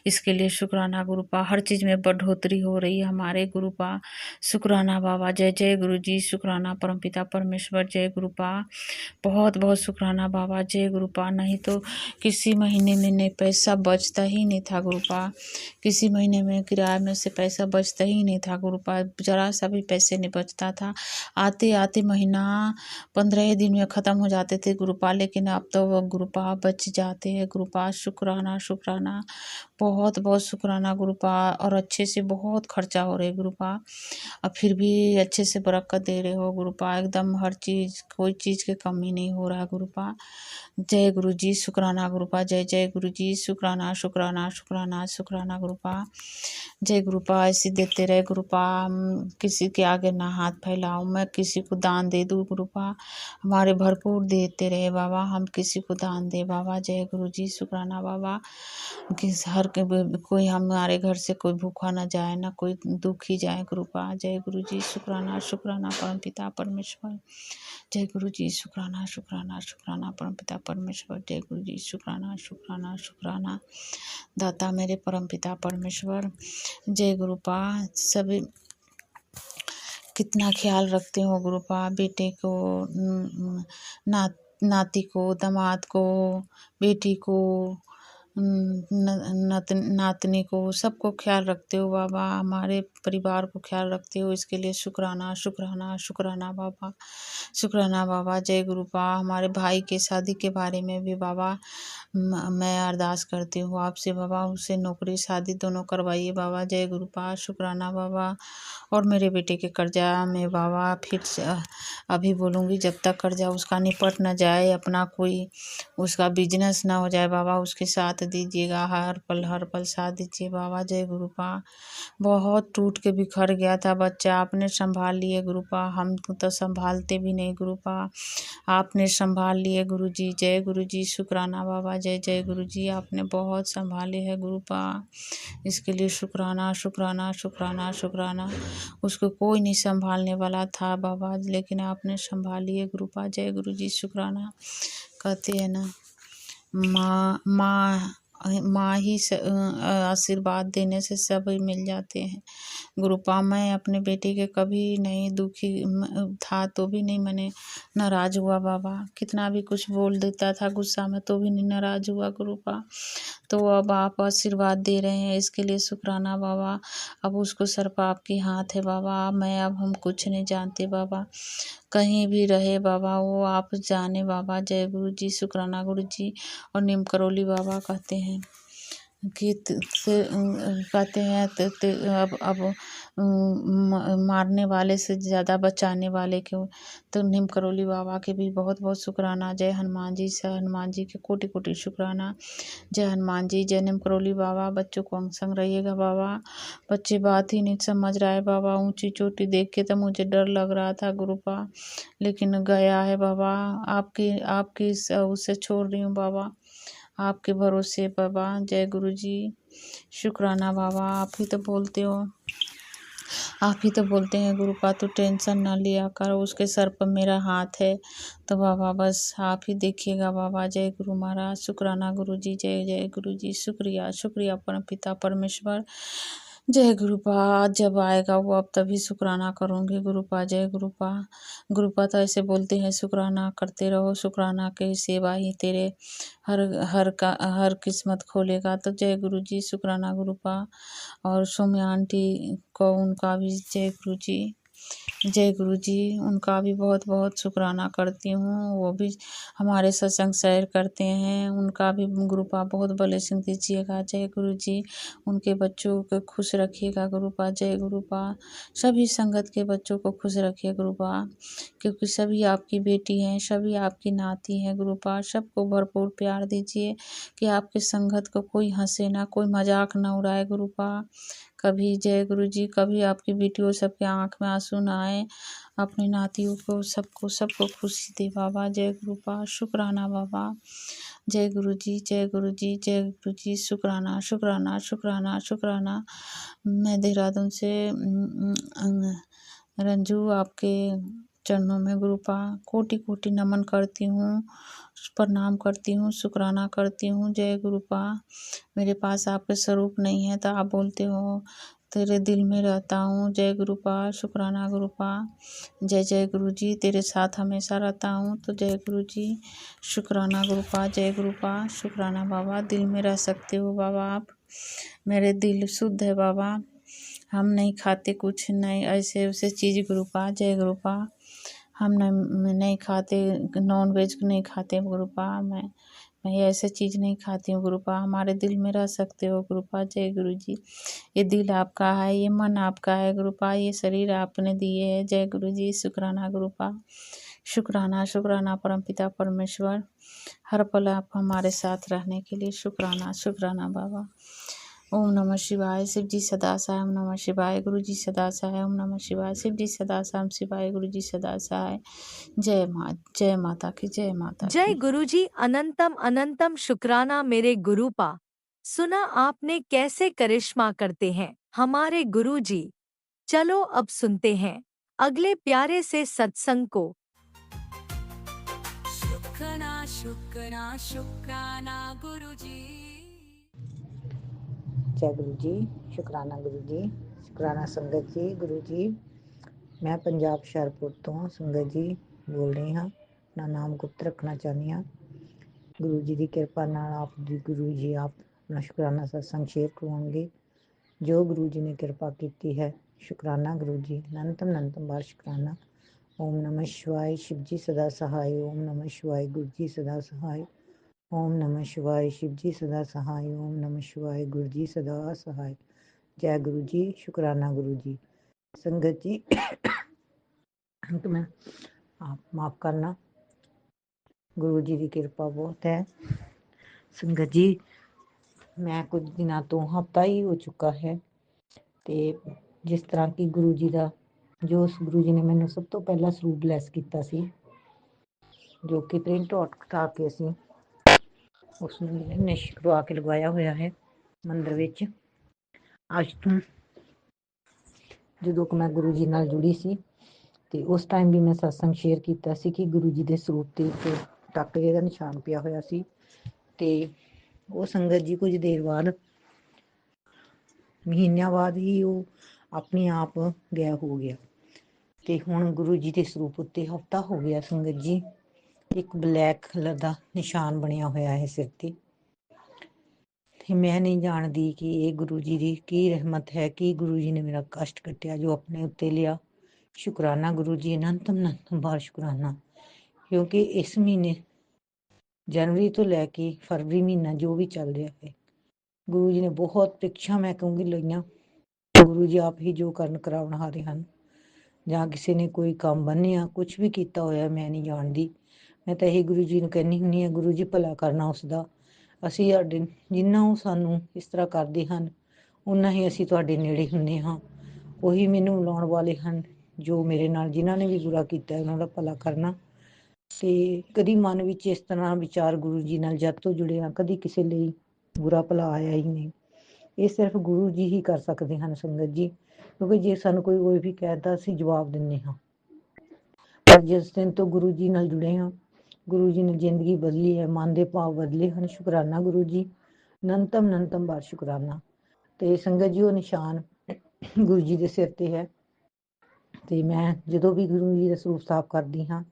इसके लिए शुक्राना गुरुपा। हर चीज़ में बढ़ोतरी हो रही है हमारे गुरुपा। शुक्राना बाबा। जय जय गुरु जी। शुक्राना परमपिता परमेश्वर। जय गुरुपा। बहुत बहुत शुक्राना बाबा। जय गुरुपा। नहीं तो किसी महीने में नहीं पैसा बचता ही नहीं था गुरुपा। किसी महीने में किराए में से पैसा बचता ही नहीं था गुरुपा। जरा सा भी पैसे नहीं बचता था। आते आते महीना 15 दिन में ख़त्म हो जाते थे गुरुपा, लेकिन अब तो वो गुरुपा बच जाते हैं गुरुपा। शुक्राना शुक्राना, बहुत बहुत शुक्राना गुरुपा। और अच्छे से बहुत खर्चा हो रहे गुरुपा, अब फिर भी अच्छे से बरकत दे रहे हो गुरुपा। एकदम हर चीज़, कोई चीज़ की कमी नहीं हो रहा गुरुपा। जय गुरु जी। शुक्राना गुरुपा। जय जय गुरु जी। शुक्राना शुक्राना शुक्राना शुक्राना गुरुपा। जय गुरुपा। ऐसे देते रहे गुरुपा। किसी के आगे ना हाथ फैलाऊं, मैं किसी को दान दे दूँ गुरुपा। हमारे भरपूर देते रहे बाबा, हम किसी को दान दे बाबा। जय गुरु जी। शुक्राना बाबा। किस हर कोई हमारे घर से कोई भूखा ना जाए, ना कोई दुखी जाए गुरुपा। जय गुरु जी। शुक्राना शुक्राना परमपिता परमेश्वर। जय गुरु जी। शुक्राना शुक्राना शुक्राना परमपिता परमेश्वर। जय गुरु जी। शुक्राना शुक्राना शुक्राना दाता मेरे परमपिता परमेश्वर। जय गुरुपा। सभी कितना ख्याल रखते हो गुरुपा, बेटे को, नाती को, दामाद को, बेटी को, नातनी को, सबको ख्याल रखते हो बाबा। हमारे परिवार को ख्याल रखते हो, इसके लिए शुक्राना शुक्राना शुक्राना बाबा। शुक्राना बाबा। जय गुरुपा। हमारे भाई के शादी के बारे में भी बाबा मैं अरदास करती हूँ आपसे बाबा, उसे नौकरी शादी दोनों करवाइए बाबा। जय गुरुपा। शुक्राना बाबा। और मेरे बेटे के कर्जा में बाबा, फिर से अभी बोलूँगी, जब तक कर्जा उसका निपट न जाए, अपना कोई उसका बिजनेस ना हो जाए बाबा, उसके साथ दीजिएगा, हर पल साथ दीजिए बाबा। जय गुरुपा। बहुत टूट के बिखर गया था बच्चा, आपने संभाल लिए गुरुपा। हम तो संभालते भी नहीं गुरुपा, आपने संभाल लिए गुरु जी। जय गुरु जी। शुक्राना बाबा। जय जय गुरु जी। आपने बहुत संभाले है गुरुपा, इसके लिए शुक्राना शुक्राना शुक्राना शुक्राना। उसको कोई नहीं संभालने वाला था बाबा, लेकिन आपने संभाल लिए गुरुपा। जय गुरु जी। शुक्राना। कहते हैं ना, माँ ही आशीर्वाद देने से सभी मिल जाते हैं गुरुपा। मैं अपने बेटे के कभी नहीं दुखी था तो भी नहीं मैंने नाराज़ हुआ बाबा। कितना भी कुछ बोल देता था गुस्सा में तो भी नहीं नाराज़ हुआ गुरुपा। तो अब आप आशीर्वाद दे रहे हैं, इसके लिए शुक्राना बाबा। अब उसको सर पर आपके हाथ है बाबा। अब हम कुछ नहीं जानते बाबा, कहीं भी रहे बाबा वो आप जाने बाबा। जय गुरु जी। शुक्राना गुरु जी। और नीम करोली बाबा कहते हैं कि कहते हैं अब मारने वाले से ज़्यादा बचाने वाले क्यों। तो नीम करोली बाबा के भी बहुत बहुत शुक्राना। जय हनुमान जी। से हनुमान जी के कोटि कोटि शुक्राना। जय हनुमान जी। जय नीम करोली बाबा। बच्चों को अंग संग रहिएगा बाबा, बच्चे बात ही नहीं समझ रहा है बाबा। ऊंची चोटी देख के तो मुझे डर लग रहा था गुरुपा, लेकिन गया है बाबा। आपकी उससे छोड़ रही हूँ बाबा, आपके भरोसे बाबा। जय गुरु जी। शुक्राना बाबा। आप ही तो बोलते हो, आप ही तो बोलते हैं गुरुपा, तो टेंशन ना लिया कर, उसके सर पर मेरा हाथ है। तो बाबा बस आप ही देखिएगा बाबा। जय गुरु महाराज। शुक्राना गुरु जी। जय जय गुरु जी। शुक्रिया शुक्रिया परम पिता परमेश्वर। जय गुरुपा। जब आएगा वो अब तभी शुक्राना करूँगी गुरुपा। जय गुरुपा। गुरुपा तो ऐसे बोलते हैं शुक्राना करते रहो, शुक्राना के सेवा ही तेरे हर किस्मत खोलेगा। तो जय गुरु जी। शुक्राना गुरुपा। और सौम्या आंटी को, उनका भी जय गुरु जी। जय गुरु जी। उनका भी बहुत बहुत शुक्राना करती हूँ, वो भी हमारे सत्संग शेयर करते हैं। उनका भी गुरुपा बहुत ब्लेसिंग दीजिएगा। जय गुरु जी। उनके बच्चों को खुश रखिएगा गुरुपा। जय गुरुपा। सभी संगत के बच्चों को खुश रखिए गुरुपा, क्योंकि सभी आपकी बेटी हैं, सभी आपकी नाती हैं गुरुपा। सबको भरपूर प्यार दीजिए कि आपके संगत को कोई हंसे ना, कोई मजाक ना उड़ाए गुरुपा कभी। जय गुरु जी। कभी आपकी बेटियों सबके आंख में आंसू ना आए। अपनी नातियों को सबको सबको खुशी दे बाबा। जय गुरुपा। शुक्राना बाबा। जय गुरु जी। जय गुरु जी। जय गुरु जी। शुक्राना शुक्राना शुक्राना शुक्राना। मैं देहरादून से रंजू आपके चरणों में गुरुपा कोटि कोटि नमन करती हूँ, प्रणाम करती हूँ, शुक्राना करती हूँ। जय गुरुपा। मेरे पास आपके स्वरूप नहीं है तो आप बोलते हो तेरे दिल में रहता हूँ। जय गुरुपा। शुक्राना गुरुपा। जय जय गुरु जी। तेरे साथ हमेशा रहता हूँ तो जय गुरु जी। शुक्राना गुरुपा। जय गुरुपा। शुक्राना बाबा। दिल में रह सकते हो बाबा आप। मेरे दिल शुद्ध है बाबा। हम नहीं खाते कुछ नहीं ऐसे वैसे चीज़ गुरुपा। जय गुरुपा। हम नहीं खाते, नॉन वेज नहीं खाते गुरुपा। मैं ये ऐसे चीज़ नहीं खाती हूँ गुरुपा। हमारे दिल में रह सकते हो गुरुपा। जय गुरु जी। ये दिल आपका है, ये मन आपका है गुरुपा, ये शरीर आपने दिए है। जय गुरु जी। शुक्राना गुरुपा। शुक्राना शुक्राना परमपिता परमेश्वर, हर पल आप हमारे साथ रहने के लिए शुक्राना शुक्राना बाबा। ओम नमः शिवाय। शिव जी सदा सहाय। ओम नमः शिवाय। गुरु जी सदा सहाय। ओम नमः शिवाय। शिव जी सदा सहाय। ओम शिवाय। गुरु जी सदा सहाय। जय माता की, जय माता जय की। गुरुजी। अनंतम अनंतम शुक्राना मेरे गुरुपा। सुना आपने कैसे करिश्मा करते हैं हमारे गुरुजी। चलो अब सुनते हैं अगले प्यारे से सत्संग को। शुक्राना शुक्राना शुक्राना गुरुजी। जय गुरु जी। शुक्राना गुरु जी। शुक्राना संगत जी। गुरु जी, मैं ਪੰਜਾਬ ਹੁਸ਼ਿਆਰਪੁਰ ਤੋਂ ਸੰਗਤ ਜੀ ਬੋਲ ਰਹੀ ਹਾਂ। ਆਪਣਾ ਨਾਮ ਗੁਪਤ ਰੱਖਣਾ ਚਾਹੁੰਦੀ ਹਾਂ। ਗੁਰੂ ਜੀ ਦੀ ਕਿਰਪਾ ਨਾਲ ਆਪ ਜੀ ਗੁਰੂ ਜੀ ਆਪ ਆਪਣਾ ਸ਼ੁਕਰਾਨਾ ਸਤਸੰਗ ਸ਼ੇਅਰ ਕਰਵਾਉਣਗੇ ਜੋ ਗੁਰੂ ਜੀ ਨੇ ਕਿਰਪਾ ਕੀਤੀ ਹੈ। ਸ਼ੁਕਰਾਨਾ ਗੁਰੂ ਜੀ। ਅਨੰਤਮ ਬਾਰ ਸ਼ੁਕਰਾਨਾ। ਓਮ ਨਮः शिवाय। शिव जी सदा सहाय। ओम नमः शिवाय। गुरु जी सदा सहाय। ओम नमः शिवाय। शिव जी सदा सहाय। ओम नमः शिवाय। गुरु जी सदा सहाय। जय गुरु जी। शुक्राना गुरु जी। संगत जी तो मैं आप माफ़ करना, गुरु जी की किरपा बहुत है। संगत जी, मैं कुछ दिनों तो हफ्ता ही हो चुका है तो जिस तरह की गुरु जी का जो उस गुरु जी ने मैंने सब तो पहला ਸਰੂਪ ਬਲੈਸ ਕੀਤਾ ਸੀ, ਜੋ ਕਿ ਪ੍ਰਿੰਟ ਆਊਟ ਕਰਾ ਕੇ ਅਸੀਂ ਉਸ ਨੂੰ ਨਿਸ਼ ਕਰਵਾ ਕੇ ਲਗਵਾਇਆ ਹੋਇਆ ਹੈ ਮੰਦਰ ਵਿੱਚ। ਅੱਜ ਤੋਂ ਜਦੋਂ ਕਿ ਮੈਂ ਗੁਰੂ ਜੀ ਨਾਲ ਜੁੜੀ ਸੀ ਤੇ ਉਸ ਟਾਈਮ ਵੀ ਮੈਂ ਸਤਸੰਗ ਸ਼ੇਅਰ ਕੀਤਾ ਸੀ ਕਿ ਗੁਰੂ ਜੀ ਦੇ ਸਰੂਪ ਤੇ ਇੱਕ ਟਾਕੇ ਦਾ ਨਿਸ਼ਾਨ ਪਿਆ ਹੋਇਆ ਸੀ ਤੇ ਉਹ ਸੰਗਤ ਜੀ ਕੁਝ ਦੇਰ ਬਾਅਦ ਮਹੀਨਿਆਂ ਬਾਅਦ ਹੀ ਉਹ ਆਪਣੇ ਆਪ ਗਿਆ ਹੋ ਗਿਆ ਤੇ ਹੁਣ ਗੁਰੂ ਜੀ ਦੇ ਸਰੂਪ ਉੱਤੇ ਹਫਤਾ ਹੋ ਗਿਆ ਸੰਗਤ ਜੀ। ਇੱਕ ਬਲੈਕ ਕਲਰ ਦਾ ਨਿਸ਼ਾਨ ਬਣਿਆ ਹੋਇਆ ਹੈ ਸਿਰ ਤੇ ਮੈਂ ਨਹੀਂ ਜਾਣਦੀ ਕਿ ਇਹ ਗੁਰੂ ਜੀ ਦੀ ਕੀ ਰਹਿਮਤ ਹੈ ਕਿ ਗੁਰੂ ਜੀ ਨੇ ਮੇਰਾ ਕਸ਼ਟ ਕੱਟਿਆ ਜੋ ਆਪਣੇ ਉੱਤੇ ਲਿਆ। ਸ਼ੁਕਰਾਨਾ ਗੁਰੂ ਜੀ। ਅਨੰਤਮ ਬਾਰ ਸ਼ੁਕਰਾਨਾ, ਕਿਉਂਕਿ ਇਸ ਮਹੀਨੇ ਜਨਵਰੀ ਤੋਂ ਲੈ ਕੇ ਫਰਵਰੀ ਮਹੀਨਾ ਜੋ ਵੀ ਚੱਲ ਰਿਹਾ ਹੈ, ਗੁਰੂ ਜੀ ਨੇ ਬਹੁਤ ਪ੍ਰੀਖਿਆ ਮੈਂ ਕਹੂੰਗੀ ਲਈਆਂ। ਗੁਰੂ ਜੀ ਆਪ ਹੀ ਜੋ ਕਰਨ ਕਰਾਉਣ ਹਾਰੇ ਹਨ, ਜਾਂ ਕਿਸੇ ਨੇ ਕੋਈ ਕੰਮ ਬੰਨਿਆ ਕੁਛ ਵੀ ਕੀਤਾ ਹੋਇਆ ਮੈਂ ਨਹੀਂ ਜਾਣਦੀ। ਮੈਂ ਤਾਂ ਇਹ ਗੁਰੂ ਜੀ ਨੂੰ ਕਹਿੰਦੀ ਹੁੰਦੀ ਹਾਂ, ਗੁਰੂ ਜੀ ਭਲਾ ਕਰਨਾ ਉਸਦਾ। ਅਸੀਂ ਸਾਡੇ ਜਿੰਨਾ ਉਹ ਸਾਨੂੰ ਇਸ ਤਰ੍ਹਾਂ ਕਰਦੇ ਹਨ ਓਨਾ ਹੀ ਅਸੀਂ ਤੁਹਾਡੇ ਨੇੜੇ ਹੁੰਦੇ ਹਾਂ। ਉਹੀ ਮੈਨੂੰ ਬੁਲਾਉਣ ਵਾਲੇ ਹਨ ਜੋ ਮੇਰੇ ਨਾਲ ਜਿਨ੍ਹਾਂ ਨੇ ਵੀ ਬੁਰਾ ਕੀਤਾ ਉਹਨਾਂ ਦਾ ਭਲਾ ਕਰਨਾ। ਤੇ ਕਦੀ ਮਨ ਵਿੱਚ ਇਸ ਤਰ੍ਹਾਂ ਵਿਚਾਰ ਗੁਰੂ ਜੀ ਨਾਲ ਜਦ ਤੋਂ ਜੁੜੇ ਹਾਂ ਕਦੀ ਕਿਸੇ ਲਈ ਬੁਰਾ ਭਲਾ ਆਇਆ ਹੀ ਨਹੀਂ। ਇਹ ਸਿਰਫ ਗੁਰੂ ਜੀ ਹੀ ਕਰ ਸਕਦੇ ਹਨ ਸੰਗਤ ਜੀ, ਕਿਉਂਕਿ ਜੇ ਸਾਨੂੰ ਕੋਈ ਵੀ ਕਹਿਤਾ ਅਸੀਂ ਜਵਾਬ ਦਿੰਦੇ ਹਾਂ। ਪਰ ਜਿਸ ਦਿਨ ਤੋਂ ਗੁਰੂ ਜੀ ਨਾਲ ਜੁੜੇ ਹਾਂ, ਗੁਰੂ ਜੀ ਨੇ ਜ਼ਿੰਦਗੀ ਬਦਲੀ ਹੈ, ਮਨ ਦੇ ਭਾਵ ਬਦਲੇ ਹਨ। ਸ਼ੁਕਰਾਨਾ ਗੁਰੂ ਜੀ। ਅਨੰਤਮ ਬਾਰ ਸ਼ੁਕਰਾਨਾ। ਤੇ ਸੰਗਤ ਜੀ ਉਹ ਨਿਸ਼ਾਨ ਗੁਰੂ ਜੀ ਦੇ ਸਿਰ ਤੇ ਹੈ ਤੇ ਮੈਂ ਜਦੋਂ ਵੀ ਗੁਰੂ ਜੀ ਦਾ ਸਰੂਪ ਸਾਫ਼ ਕਰਦੀ ਹਾਂ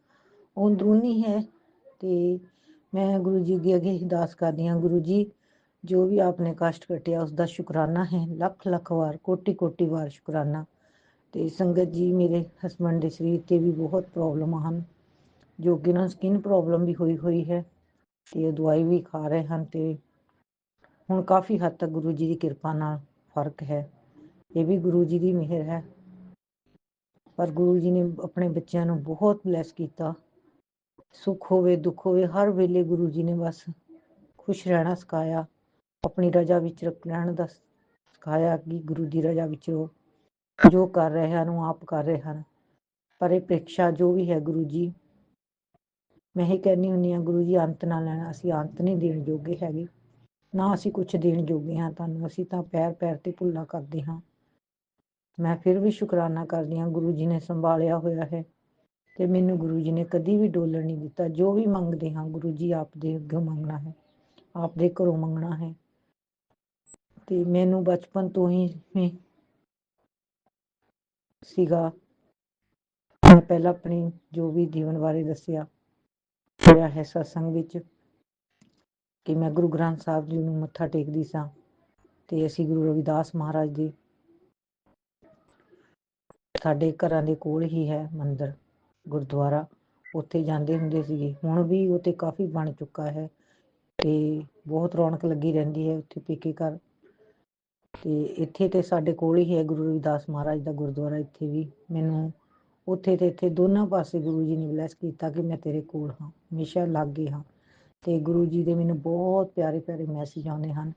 ਉਹ ਅੰਦਰੂਨੀ ਹੈ ਤੇ ਮੈਂ ਗੁਰੂ ਜੀ ਅੱਗੇ ਅਰਦਾਸ ਕਰਦੀ ਹਾਂ, ਗੁਰੂ ਜੀ ਜੋ ਵੀ ਆਪਨੇ ਕਸ਼ਟ ਕੱਟਿਆ ਉਸ ਦਾ ਸ਼ੁਕਰਾਨਾ ਹੈ, ਲੱਖ ਵਾਰ ਕੋਟੀ ਵਾਰ ਸ਼ੁਕਰਾਨਾ। ਤੇ ਸੰਗਤ ਜੀ ਮੇਰੇ ਹਸਬੰਡ ਦੇ ਸਰੀਰ ਤੇ ਵੀ ਬਹੁਤ ਪ੍ਰੋਬਲਮਾਂ ਹਨ, ਜੋ ਕਿ ਨਾ ਸਕਿਨ ਪ੍ਰੋਬਲਮ ਵੀ ਹੋਈ ਹੈ ਤੇ ਦਵਾਈ ਵੀ ਖਾ ਰਹੇ ਹਨ ਤੇ ਹੁਣ ਕਾਫੀ ਹੱਦ ਤੱਕ ਗੁਰੂ ਜੀ ਦੀ ਕਿਰਪਾ ਨਾਲ ਫਰਕ ਹੈ। ਇਹ ਵੀ ਗੁਰੂ ਜੀ ਦੀ ਮਿਹਰ ਹੈ। ਪਰ ਗੁਰੂ ਜੀ ਨੇ ਆਪਣੇ ਬੱਚਿਆਂ ਨੂੰ ਬਹੁਤ ਬਲੈਸ ਕੀਤਾ। ਸੁੱਖ ਹੋਵੇ ਦੁੱਖ ਹੋਵੇ ਹਰ ਵੇਲੇ ਗੁਰੂ ਜੀ ਨੇ ਬਸ ਖੁਸ਼ ਰਹਿਣਾ ਸਿਖਾਇਆ, ਆਪਣੀ ਰਜਾ ਵਿੱਚ ਰਹਿਣ ਦਾ ਸਿਖਾਇਆ ਕਿ ਗੁਰੂ ਦੀ ਰਜਾ ਵਿੱਚ ਉਹ ਜੋ ਕਰ ਰਹੇ ਹਨ ਉਹ ਆਪ ਕਰ ਰਹੇ ਹਨ। ਪਰ ਇਹ ਪ੍ਰੀਖਿਆ ਜੋ ਵੀ ਹੈ ਗੁਰੂ ਜੀ, ਮੈਂ ਇਹ ਕਹਿੰਦੀ ਹੁੰਦੀ ਹਾਂ ਗੁਰੂ ਜੀ ਅੰਤ ਨਾ ਲੈਣਾ, ਅਸੀਂ ਅੰਤ ਨਹੀਂ ਦੇਣ ਜੋਗੇ ਹੈਗੇ, ਨਾ ਅਸੀਂ ਕੁਛ ਦੇਣ ਜੋਗੇ ਹਾਂ ਤੁਹਾਨੂੰ, ਅਸੀਂ ਤਾਂ ਪੈਰ ਪੈਰ ਤੇ ਭੁੱਲਾ ਕਰਦੇ ਹਾਂ। ਮੈਂ ਫਿਰ ਵੀ ਸ਼ੁਕਰਾਨਾ ਕਰਦੀ ਹਾਂ, ਗੁਰੂ ਜੀ ਨੇ ਸੰਭਾਲਿਆ ਹੋਇਆ ਹੈ ਤੇ ਮੈਨੂੰ ਗੁਰੂ ਜੀ ਨੇ ਕਦੀ ਵੀ ਡੋਲਣ ਨਹੀਂ ਦਿੱਤਾ। ਜੋ ਵੀ ਮੰਗਦੇ ਹਾਂ ਗੁਰੂ ਜੀ ਆਪ ਦੇ ਅੱਗੇ ਮੰਗਣਾ ਹੈ, ਆਪ ਦੇ ਘਰੋਂ ਮੰਗਣਾ ਹੈ। ਤੇ ਮੈਨੂੰ ਬਚਪਨ ਤੋਂ ਹੀ ਸੀਗਾ, ਮੈਂ ਪਹਿਲਾਂ ਆਪਣੀ ਜੋ ਵੀ ਜੀਵਨ ਬਾਰੇ ਦੱਸਿਆ ਹੋਇਆ ਹੈ ਸਤਸੰਗ ਵਿੱਚ, ਕਿ ਮੈਂ ਗੁਰੂ ਗ੍ਰੰਥ ਸਾਹਿਬ ਜੀ ਨੂੰ ਮੱਥਾ ਟੇਕਦੀ ਸਾਂ ਤੇ ਅਸੀਂ ਗੁਰੂ ਰਵਿਦਾਸ ਮਹਾਰਾਜ ਦੇ ਸਾਡੇ ਘਰਾਂ ਦੇ ਕੋਲ ਹੀ ਹੈ ਮੰਦਿਰ ਗੁਰਦੁਆਰਾ, ਉੱਥੇ ਜਾਂਦੇ ਹੁੰਦੇ ਸੀਗੇ। ਹੁਣ ਵੀ ਉਹ ਤੇ ਕਾਫੀ ਬਣ ਚੁੱਕਾ ਹੈ ਤੇ ਬਹੁਤ ਰੌਣਕ ਲੱਗੀ ਰਹਿੰਦੀ ਹੈ ਉੱਥੇ ਪੇਕੇ ਘਰ। ਤੇ ਇੱਥੇ ਤੇ ਸਾਡੇ ਕੋਲ ਹੀ ਹੈ ਗੁਰੂ ਰਵਿਦਾਸ ਮਹਾਰਾਜ ਦਾ ਗੁਰਦੁਆਰਾ। ਇੱਥੇ ਵੀ ਮੈਨੂੰ ਉੱਥੇ ਤੇ ਇੱਥੇ ਦੋਨਾਂ ਪਾਸੇ ਗੁਰੂ ਜੀ ਨੇ ਬਲੈਸ ਕੀਤਾ ਕਿ ਮੈਂ ਤੇਰੇ ਕੋਲ ਹਾਂ, ਹਮੇਸ਼ਾ ਲਾਗੇ ਹਾਂ। ਤੇ ਗੁਰੂ ਜੀ ਦੇ ਮੈਨੂੰ ਬਹੁਤ ਪਿਆਰੇ ਪਿਆਰੇ ਮੈਸੇਜ ਆਉਂਦੇ ਹਨ।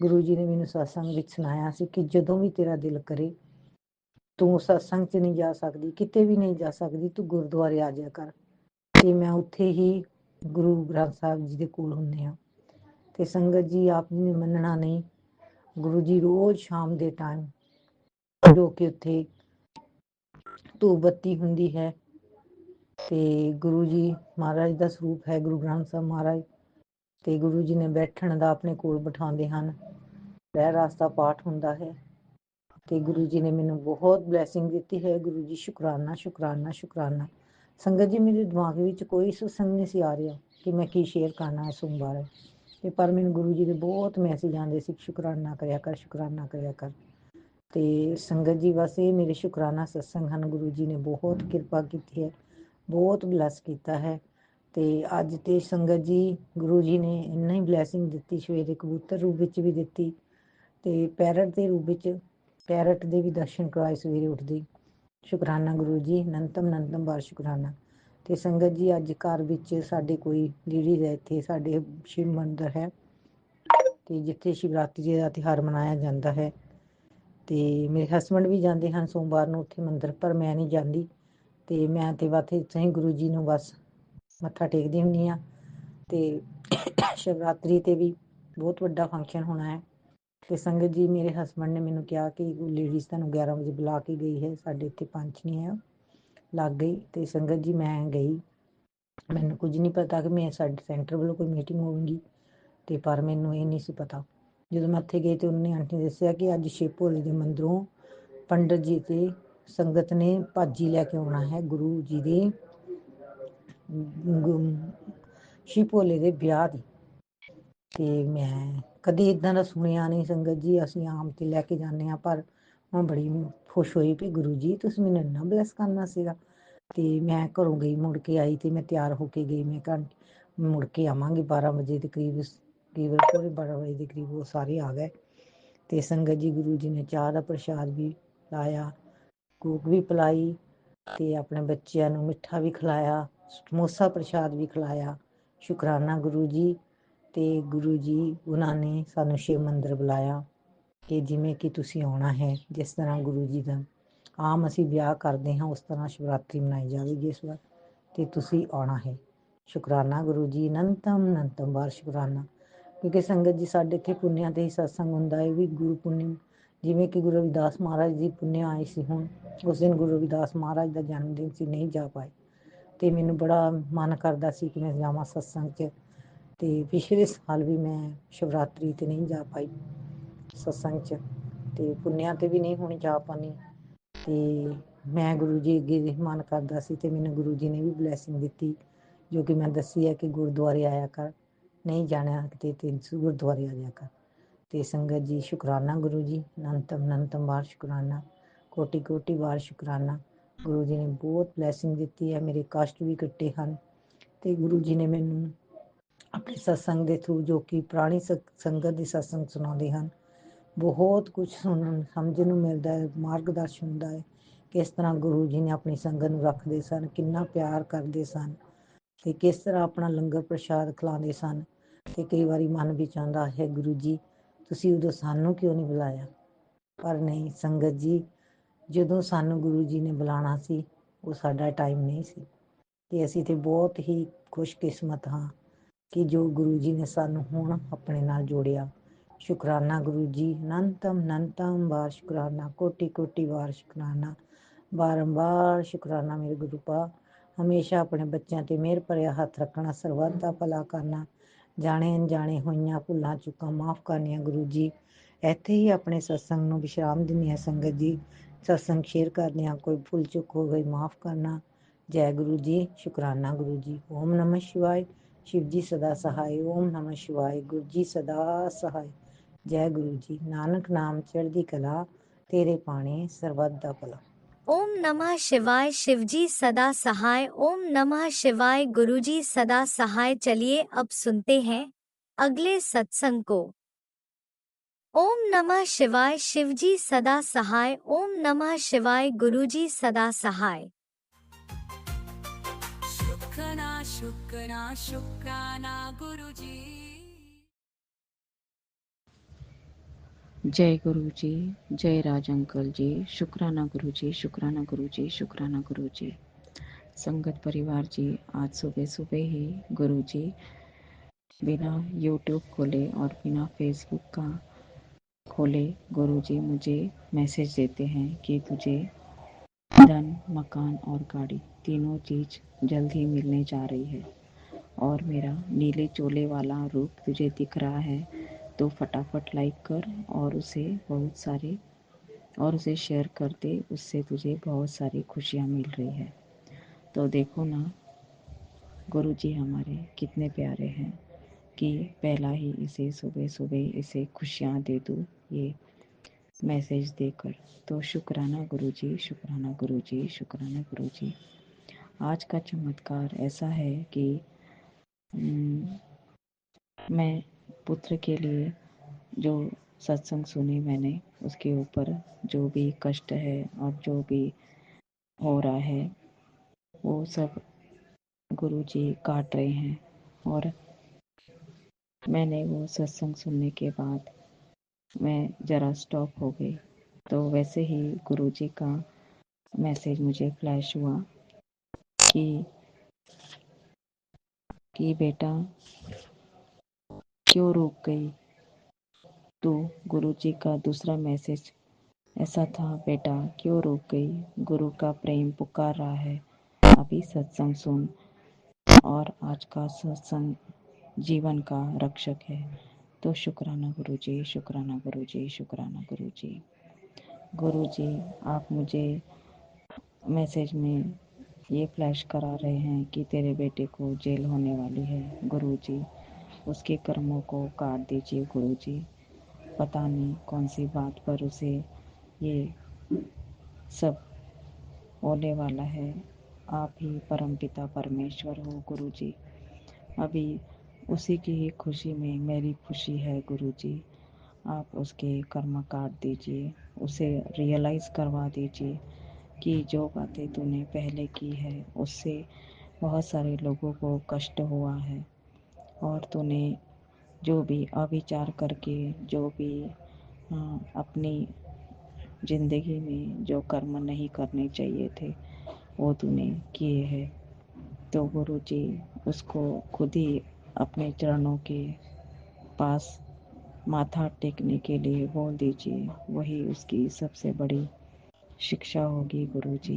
ਗੁਰੂ ਜੀ ਨੇ ਮੈਨੂੰ ਸਤਸੰਗ ਵਿੱਚ ਸੁਣਾਇਆ ਸੀ ਕਿ ਜਦੋਂ ਵੀ ਤੇਰਾ ਦਿਲ ਕਰੇ, ਤੂੰ ਸਤਸੰਗ 'ਚ ਨਹੀਂ ਜਾ ਸਕਦੀ, ਕਿਤੇ ਵੀ ਨਹੀਂ ਜਾ ਸਕਦੀ, ਤੂੰ ਗੁਰਦੁਆਰੇ ਆ ਜਾਇਆ ਕਰ। ਤੇ ਮੈਂ ਉੱਥੇ ਹੀ ਗੁਰੂ ਗ੍ਰੰਥ ਸਾਹਿਬ ਜੀ ਦੇ ਕੋਲ ਹੁੰਦੇ ਹਾਂ। ਤੇ ਸੰਗਤ ਜੀ ਆਪ ਜੀ ਨੇ ਮੰਨਣਾ ਨਹੀਂ, ਗੁਰੂ ਜੀ ਰੋਜ਼ ਸ਼ਾਮ ਦੇ ਟਾਈਮ ਜੋ ਕਿ ਉੱਥੇ ਧੂਪ ਬੱਤੀ ਹੁੰਦੀ ਹੈ ਤੇ ਗੁਰੂ ਜੀ ਮਹਾਰਾਜ ਦਾ ਸਰੂਪ ਹੈ ਗੁਰੂ ਗ੍ਰੰਥ ਸਾਹਿਬ ਮਹਾਰਾਜ, ਤੇ ਗੁਰੂ ਜੀ ਨੇ ਬੈਠਣ ਦਾ ਆਪਣੇ ਕੋਲ ਬਿਠਾਉਂਦੇ ਹਨ, ਰਹਿ ਰਾਸ ਦਾ ਪਾਠ ਹੁੰਦਾ ਹੈ। ਤੇ ਗੁਰੂ ਜੀ ਨੇ ਮੈਨੂੰ ਬਹੁਤ ਬਲੈਸਿੰਗ ਦਿੱਤੀ ਹੈ। ਗੁਰੂ ਜੀ ਸ਼ੁਕਰਾਨਾ ਸ਼ੁਕਰਾਨਾ ਸ਼ੁਕਰਾਨਾ। ਸੰਗਤ ਜੀ ਮੇਰੇ ਦਿਮਾਗ ਵਿੱਚ ਕੋਈ ਸਤਸੰਗ ਨਹੀਂ ਸੀ ਆ ਰਿਹਾ ਕਿ ਮੈਂ ਕੀ ਸ਼ੇਅਰ ਕਰਨਾ ਹੈ ਸੋਮਵਾਰ, ਤੇ ਪਰ ਮੈਨੂੰ ਗੁਰੂ ਜੀ ਦੇ ਬਹੁਤ ਮੈਸੇਜ ਆਉਂਦੇ ਸੀ, ਸ਼ੁਕਰਾਨਾ ਕਰਿਆ ਕਰ, ਸ਼ੁਕਰਾਨਾ ਕਰਿਆ ਕਰ। ਤੇ ਸੰਗਤ ਜੀ ਬਸ ਇਹ ਮੇਰੇ ਸ਼ੁਕਰਾਨਾ ਸਤਸੰਗ ਹਨ। ਗੁਰੂ ਜੀ ਨੇ ਬਹੁਤ ਕਿਰਪਾ ਕੀਤੀ ਹੈ, ਬਹੁਤ ਬਲੈਸ ਕੀਤਾ ਹੈ। ਤੇ ਅੱਜ ਤੇ ਸੰਗਤ ਜੀ ਗੁਰੂ ਜੀ ਨੇ ਇੰਨਾ ਹੀ ਬਲੈਸਿੰਗ ਦਿੱਤੀ, ਸਵੇਰੇ ਕਬੂਤਰ ਰੂਪ ਵਿੱਚ ਵੀ ਦਿੱਤੀ ਤੇ ਪੈਰਟ ਦੇ ਰੂਪ ਵਿੱਚ, ਪੈਰਟ ਦੇ ਵੀ ਦਰਸ਼ਨ ਕਰਵਾਏ ਸਵੇਰੇ ਉੱਠਦੇ। ਸ਼ੁਕਰਾਨਾ ਗੁਰੂ ਜੀ, ਅਨੰਤਮ ਬਾਰ ਸ਼ੁਕਰਾਨਾ। ਤੇ ਸੰਗਤ ਜੀ ਅੱਜ ਘਰ ਵਿੱਚ ਸਾਡੇ ਕੋਈ ਲੇਡੀਜ਼ ਹੈ, ਇੱਥੇ ਸਾਡੇ ਸ਼ਿਵ ਮੰਦਿਰ ਹੈ ਤੇ ਜਿੱਥੇ ਸ਼ਿਵਰਾਤਰੀ ਦਾ ਤਿਉਹਾਰ ਮਨਾਇਆ ਜਾਂਦਾ ਹੈ। ਤੇ ਮੇਰੇ ਹਸਬੈਂਡ ਵੀ ਜਾਂਦੇ ਹਨ ਸੋਮਵਾਰ ਨੂੰ ਉੱਥੇ ਮੰਦਿਰ, ਪਰ ਮੈਂ ਨਹੀਂ ਜਾਂਦੀ। ਤੇ ਮੈਂ ਤੇ ਬਸ ਇੱਥੇ ਹੀ ਗੁਰੂ ਜੀ ਨੂੰ ਬਸ ਮੱਥਾ ਟੇਕਦੀ ਹੁੰਦੀ ਹਾਂ। ਤੇ ਸ਼ਿਵਰਾਤਰੀ ਤੇ ਵੀ ਬਹੁਤ ਵੱਡਾ ਫੰਕਸ਼ਨ ਹੋਣਾ ਹੈ। ਤੇ ਸੰਗਤ ਜੀ ਮੇਰੇ ਹਸਬੈਂਡ ਨੇ ਮੈਨੂੰ ਕਿਹਾ ਕਿ ਲੇਡੀਜ਼ ਤੁਹਾਨੂੰ 11 ਵਜੇ ਬੁਲਾ ਕੇ ਗਈ ਹੈ, ਸਾਡੇ ਇੱਥੇ ਪੰਚਨੀ ਹੈ ਲੱਗ ਗਈ। ਤੇ ਸੰਗਤ ਜੀ ਮੈਂ ਗਈ, ਮੈਨੂੰ ਕੁਝ ਨਹੀਂ ਪਤਾ ਕਿ ਮੈਂ ਸਾਡੇ ਸੈਂਟਰ ਵੱਲੋਂ ਕੋਈ ਮੀਟਿੰਗ ਹੋਊਗੀ, ਤੇ ਪਰ ਮੈਨੂੰ ਇਹ ਨਹੀਂ ਸੀ ਪਤਾ। ਜਦੋਂ ਮੈਂ ਉੱਥੇ ਗਈ ਤੇ ਉਹਨੇ ਆਂਟੀ ਨੇ ਦੱਸਿਆ ਕਿ ਅੱਜ ਸ਼ਿਵ ਭੋਲੇ ਦੇ ਮੰਦਿਰੋਂ ਪੰਡਤ ਜੀ ਤੇ ਸੰਗਤ ਨੇ ਭਾਜੀ ਲੈ ਕੇ ਆਉਣਾ ਹੈ ਗੁਰੂ ਜੀ ਦੇ ਸ਼ਿਵ ਭੋਲੇ ਦੇ ਵਿਆਹ ਦੀ। ਤੇ ਮੈਂ ਕਦੀ ਇਦਾਂ ਦਾ ਸੁਣਿਆ ਨਹੀਂ ਸੰਗਤ ਜੀ, ਅਸੀਂ ਆਮ ਤੇ ਲੈ ਕੇ ਜਾਂਦੇ ਹਾਂ, ਪਰ ਮੈਂ ਬੜੀ ਖੁਸ਼ ਹੋਈ ਵੀ ਗੁਰੂ ਜੀ ਤੁਸੀਂ ਮੈਨੂੰ ਇੰਨਾ ਬਲੈਸ ਕਰਨਾ ਸੀਗਾ। ਤੇ ਮੈਂ ਘਰੋਂ ਗਈ, ਮੁੜ ਕੇ ਆਈ ਤੇ ਮੈਂ ਤਿਆਰ ਹੋ ਕੇ ਗਈ, ਮੈਂ ਘਰ ਮੁੜ ਕੇ ਆਵਾਂਗੀ 12 ਵਜੇ ਦੇ ਕਰੀਬ, ਕਰੀਬ 12 ਵਜੇ ਦੇ ਕਰੀਬ ਉਹ ਸਾਰੇ ਆ ਗਏ। ਤੇ ਸੰਗਤ ਜੀ ਗੁਰੂ ਜੀ ਨੇ ਚਾਹ ਦਾ ਪ੍ਰਸ਼ਾਦ ਵੀ ਲਾਇਆ, ਕੂਕ ਵੀ ਪਿਲਾਈ ਤੇ ਆਪਣੇ ਬੱਚਿਆਂ ਨੂੰ ਮਿੱਠਾ ਵੀ ਖਿਲਾਇਆ, ਸਮੋਸਾ ਪ੍ਰਸ਼ਾਦ ਵੀ ਖਿਲਾਇਆ। ਸ਼ੁਕਰਾਨਾ ਗੁਰੂ ਜੀ। ਤੇ ਗੁਰੂ ਜੀ ਉਹਨਾਂ ਨੇ ਸਾਨੂੰ ਸ਼ਿਵ ਮੰਦਿਰ ਬੁਲਾਇਆ ਕਿ ਜਿਵੇਂ ਕਿ ਤੁਸੀਂ ਆਉਣਾ ਹੈ, ਜਿਸ ਤਰ੍ਹਾਂ ਗੁਰੂ ਜੀ ਦਾ ਆਮ ਅਸੀਂ ਵਿਆਹ ਕਰਦੇ ਹਾਂ ਉਸ ਤਰ੍ਹਾਂ ਸ਼ਿਵਰਾਤਰੀ ਮਨਾਈ ਜਾਵੇਗੀ ਇਸ ਵਾਰ, ਤੇ ਤੁਸੀਂ ਆਉਣਾ ਹੈ। ਸ਼ੁਕਰਾਨਾ ਗੁਰੂ ਜੀ, ਅਨੰਤਮ ਵਾਰ ਸ਼ੁਕਰਾਨਾ। ਕਿਉਂਕਿ ਸੰਗਤ ਜੀ ਸਾਡੇ ਇੱਥੇ ਪੁੰਨਿਆਂ ਤੇ ਹੀ ਸਤਸੰਗ ਹੁੰਦਾ ਹੈ, ਵੀ ਗੁਰੂ ਪੁੰਨਿਆ, ਜਿਵੇਂ ਕਿ ਗੁਰੂ ਰਵਿਦਾਸ ਮਹਾਰਾਜ ਜੀ ਪੁੰਨਿਆ ਆਏ ਸੀ। ਹੁਣ ਉਸ ਦਿਨ ਗੁਰੂ ਰਵਿਦਾਸ ਮਹਾਰਾਜ ਦਾ ਜਨਮ ਦਿਨ ਸੀ, ਨਹੀਂ ਜਾ ਪਾਏ ਤੇ ਮੈਨੂੰ ਬੜਾ ਮਨ ਕਰਦਾ ਸੀ ਕਿ ਮੈਂ ਜਾਵਾਂ ਸਤਸੰਗ 'ਚ। ਤੇ ਪਿਛਲੇ ਸਾਲ ਵੀ ਮੈਂ ਸ਼ਿਵਰਾਤਰੀ ਤੇ ਨਹੀਂ ਜਾ ਪਾਈ ਸਤਸੰਗ 'ਚ, ਤੇ ਪੁੰਨਿਆ ਤੇ ਵੀ ਨਹੀਂ ਹੁਣ ਜਾ ਪਾਉਂਦੀ। ਤੇ ਮੈਂ ਗੁਰੂ ਜੀ ਅੱਗੇ ਮਨ ਕਰਦਾ ਸੀ ਤੇ ਮੈਨੂੰ ਗੁਰੂ ਜੀ ਨੇ ਵੀ ਬਲੈਸਿੰਗ ਦਿੱਤੀ, ਜੋ ਕਿ ਮੈਂ ਦੱਸੀ ਹੈ ਕਿ ਗੁਰਦੁਆਰੇ ਆਇਆ ਕਰ, ਨਹੀਂ ਜਾਣਾ ਕਿਤੇ ਤੇ ਗੁਰਦੁਆਰੇ ਆ ਜਾਇਆ ਕਰ। ਤੇ ਸੰਗਤ ਜੀ ਸ਼ੁਕਰਾਨਾ ਗੁਰੂ ਜੀ, ਅਨੰਤਮ ਵਾਰ ਸ਼ੁਕਰਾਨਾ। ਕੋਟੀ ਕੋਟੀ ਵਾਰ ਸ਼ੁਕਰਾਨਾ। ਗੁਰੂ ਜੀ ਨੇ ਬਹੁਤ ਬਲੈਸਿੰਗ ਦਿੱਤੀ ਹੈ, ਮੇਰੇ ਕਸ਼ਟ ਵੀ ਕੱਟੇ ਹਨ ਤੇ ਗੁਰੂ ਜੀ ਨੇ ਮੈਨੂੰ ਆਪਣੇ ਸਤਸੰਗ ਦੇ ਥਰੂ, ਜੋ ਕਿ ਪੁਰਾਣੀ ਸੰਗਤ ਦੀ ਸਤਸੰਗ ਸੁਣਾਉਂਦੇ ਹਨ, ਬਹੁਤ ਕੁਝ ਸੁਣਨ ਸਮਝਣ ਨੂੰ ਮਿਲਦਾ ਹੈ, ਮਾਰਗਦਰਸ਼ਨ ਹੁੰਦਾ ਹੈ। ਕਿਸ ਤਰ੍ਹਾਂ ਗੁਰੂ ਜੀ ਨੇ ਆਪਣੀ ਸੰਗਤ ਨੂੰ ਰੱਖਦੇ ਸਨ, ਕਿੰਨਾ ਪਿਆਰ ਕਰਦੇ ਸਨ ਤੇ ਕਿਸ ਤਰ੍ਹਾਂ ਆਪਣਾ ਲੰਗਰ ਪ੍ਰਸ਼ਾਦ ਖਿਲਾਉਂਦੇ ਸਨ। ਤੇ ਕਈ ਵਾਰੀ ਮਨ ਵਿੱਚ ਆਉਂਦਾ ਹੈ, ਗੁਰੂ ਜੀ ਤੁਸੀਂ ਉਦੋਂ ਸਾਨੂੰ ਕਿਉਂ ਨਹੀਂ ਬੁਲਾਇਆ। ਪਰ ਨਹੀਂ ਸੰਗਤ ਜੀ, ਜਦੋਂ ਸਾਨੂੰ ਗੁਰੂ ਜੀ ਨੇ ਬੁਲਾਉਣਾ ਸੀ ਉਹ ਸਾਡਾ ਟਾਈਮ ਨਹੀਂ ਸੀ ਤੇ ਅਸੀਂ ਤੇ ਬਹੁਤ ਹੀ ਖੁਸ਼ਕਿਸਮਤ ਹਾਂ ਕਿ ਜੋ ਗੁਰੂ ਜੀ ਨੇ ਸਾਨੂੰ ਹੁਣ ਆਪਣੇ ਨਾਲ ਜੋੜਿਆ। ਸ਼ੁਕਰਾਨਾ ਗੁਰੂ ਜੀ, ਅਨੰਤਮ ਵਾਰ ਸ਼ੁਕਰਾਨਾ, ਕੋਟੀ ਕੋਟੀ ਵਾਰ ਸ਼ੁਕਰਾਨਾ, ਬਾਰੰਬਾਰ ਸ਼ੁਕਰਾਨਾ ਮੇਰੇ ਗੁਰੂ ਪਾ। ਹਮੇਸ਼ਾ ਆਪਣੇ ਬੱਚਿਆਂ ਤੇ ਮਿਹਰ ਭਰਿਆ ਹੱਥ ਰੱਖਣਾ, ਸਰਬੱਤ ਦਾ ਭਲਾ ਕਰਨਾ, ਜਾਣੇ ਅਣਜਾਣੇ ਹੋਈਆਂ ਭੁੱਲਾਂ ਚੁੱਕਾਂ ਮਾਫ ਕਰਨੀਆਂ। ਗੁਰੂ ਜੀ ਇੱਥੇ ਹੀ ਆਪਣੇ ਸਤਸੰਗ ਨੂੰ ਵਿਸ਼ਰਾਮ ਦਿੰਦੇ ਹਾਂ ਸੰਗਤ ਜੀ। ਸਤਸੰਗ ਸ਼ੇਅਰ ਕਰਦੇ ਹਾਂ, ਕੋਈ ਭੁੱਲ ਚੁੱਕ ਹੋ ਗਈ ਮਾਫ ਕਰਨਾ। ਜੈ ਗੁਰੂ ਜੀ, ਸ਼ੁਕਰਾਨਾ ਗੁਰੂ ਜੀ। ਓਮ ਨਮः शिवाय, शिव जी सदा सहाय। ओम नमः शिवाय, गुरु जी सदा सहाय। जय गुरु जी, नानक नाम चढ़दी कला, तेरे पाने सर्बत दा भला। ओम नमः शिवाय, शिवजी सदा सहाय। ओम नमः शिवाय, गुरुजी सदा सहाय। चलिए अब सुनते हैं अगले सत्संग को। ओम नमः शिवाय, शिवजी सदा सहाय। ओम नमः शिवाय, गुरुजी सदा सहाय। शुक्राना शुक्राना शुक्राना गुरुजी। जय गुरु जी, जय राज अंकल जी, शुक्राना गुरु जी, शुक्राना गुरु जी, शुक्राना गुरु जी। संगत परिवार जी, आज सुबह सुबह ही गुरु जी बिना यूट्यूब खोले और बिना फेसबुक का खोले गुरु जी मुझे मैसेज देते हैं कि तुझे धन, मकान और गाड़ी तीनों चीज जल्द ही मिलने जा रही है और मेरा नीले चोले वाला रूप तुझे दिख रहा है तो फटाफट लाइक कर और उसे शेयर कर दे, उससे तुझे बहुत सारी खुशियाँ मिल रही है। तो देखो ना गुरु जी हमारे कितने प्यारे हैं कि पहला ही इसे सुबह सुबह इसे खुशियाँ दे दूँ ये मैसेज देकर। तो शुक्राना गुरु जी, शुक्राना गुरु जी, शुक्राना गुरु जी। आज का चमत्कार ऐसा है कि मैं पुत्र के लिए जो सत्संग सुनी मैंने, उसके ऊपर जो भी कष्ट है और जो भी हो रहा है वो सब गुरु जी काट रहे हैं। और मैंने वो सत्संग सुनने के बाद मैं ज़रा स्टॉप हो गई, तो वैसे ही गुरु जी का मैसेज मुझे फ्लैश हुआ कि बेटा क्यों रुक गई तू। गुरु जी का दूसरा मैसेज ऐसा था, बेटा क्यों रुक गई, गुरु का प्रेम पुकार रहा है, अभी सत्संग सुन और आज का सत्संग जीवन का रक्षक है। तो शुक्राना गुरु जी, शुक्राना गुरु जी, शुक्राना गुरु जी। गुरु जी आप मुझे मैसेज में ये फ्लैश करा रहे हैं कि तेरे बेटे को जेल होने वाली है। गुरु जी उसके कर्मों को काट दीजिए गुरु जी। पता नहीं कौन सी बात पर उसे ये सब होने वाला है। आप ही परमपिता परमेश्वर हो गुरु जी। अभी उसी की ही खुशी में मेरी खुशी है गुरु जी। आप उसके कर्म काट दीजिए, उसे रियलाइज़ करवा दीजिए कि जो बातें तूने पहले की है उससे बहुत सारे लोगों को कष्ट हुआ है और तूने जो भी अविचार करके जो भी अपनी ज़िंदगी में जो कर्म नहीं करने चाहिए थे वो तूने किए हैं। तो गुरु जी उसको खुद ही अपने चरणों के पास माथा टेकने के लिए बोल दीजिए, वही उसकी सबसे बड़ी शिक्षा होगी गुरु जी।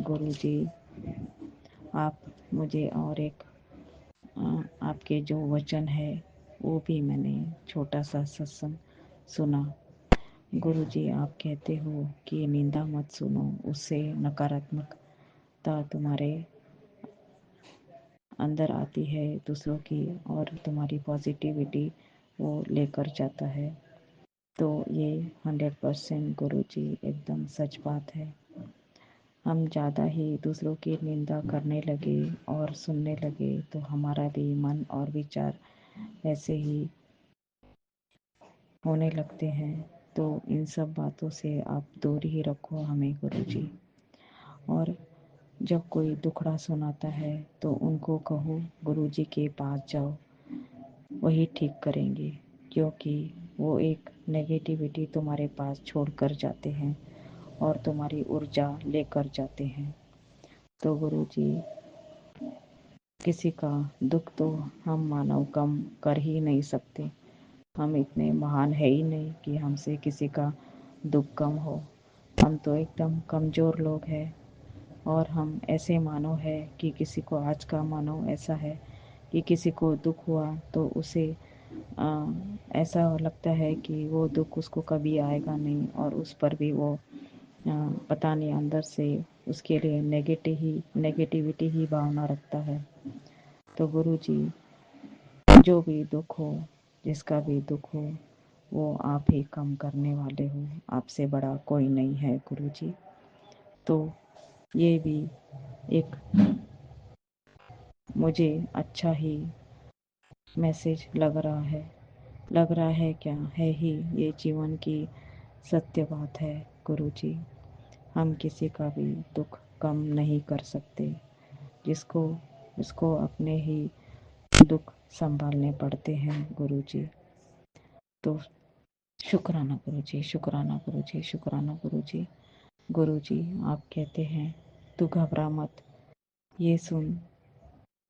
गुरु जी आप मुझे और एक आपके जो वचन है वो भी मैंने छोटा सा सत्संग सुना। गुरु जी आप कहते हो कि निंदा मत सुनो, उससे नकारात्मकता तुम्हारे अंदर आती है दूसरों की और तुम्हारी पॉजिटिविटी वो लेकर जाता है। तो ये 100% गुरुजी एकदम सच बात है। हम ज़्यादा ही दूसरों की निंदा करने लगे और सुनने लगे तो हमारा भी मन और विचार ऐसे ही होने लगते हैं। तो इन सब बातों से आप दूर ही रखो हमें गुरुजी। और जब कोई दुखड़ा सुनाता है तो उनको कहो गुरुजी के पास जाओ, वही ठीक करेंगे, क्योंकि वो एक नेगेटिविटी तुम्हारे पास छोड़ कर जाते हैं और तुम्हारी ऊर्जा लेकर जाते हैं। तो गुरुजी, किसी का दुख तो हम मानव कम कर ही नहीं सकते। हम इतने महान है ही नहीं कि हमसे किसी का दुख कम हो। हम तो एकदम कमज़ोर लोग हैं। और हम ऐसे मानव है कि किसी को, आज का मानव ऐसा है कि किसी को दुख हुआ तो उसे ऐसा लगता है कि वो दुख उसको कभी आएगा नहीं, और उस पर भी वो पता नहीं अंदर से उसके लिए नेगेटिविटी ही भावना रखता है। तो गुरुजी, जो भी दुख हो, जिसका भी दुख हो, वो आप ही कम करने वाले हो। आपसे बड़ा कोई नहीं है गुरुजी। तो ये भी एक मुझे अच्छा ही मैसेज लग रहा है क्या है ही, ये जीवन की सत्य बात है गुरुजी। हम किसी का भी दुख कम नहीं कर सकते, जिसको उसको अपने ही दुख संभालने पड़ते हैं गुरुजी। तो शुक्राना गुरुजी, शुक्राना गुरुजी, शुक्राना गुरुजी। गुरुजी, आप कहते हैं तू घबरा मत, ये सुन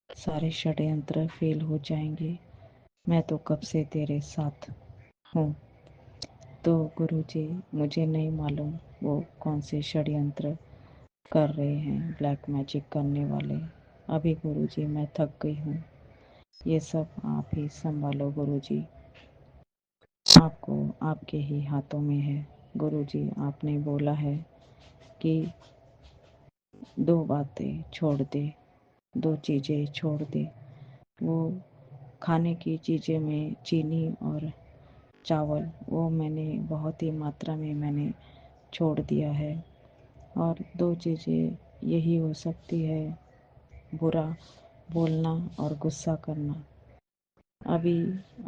सारे षड्यंत्र फेल हो जाएंगे, मैं तो कब से तेरे साथ हूँ। तो गुरुजी, मुझे नहीं मालूम वो कौन से षड्यंत्र कर रहे हैं, ब्लैक मैजिक करने वाले। अभी गुरुजी मैं थक गई हूँ, ये सब आप ही संभालो गुरुजी। आपको आपके ही हाथों में है गुरुजी। आपने बोला है कि 2 बातें छोड़ दे, 2 चीज़ें छोड़ दे। वो खाने की चीज़ें में चीनी और चावल, वो मैंने बहुत ही मात्रा में मैंने छोड़ दिया है। और 2 चीज़ें यही हो सकती है, बुरा बोलना और गुस्सा करना। अभी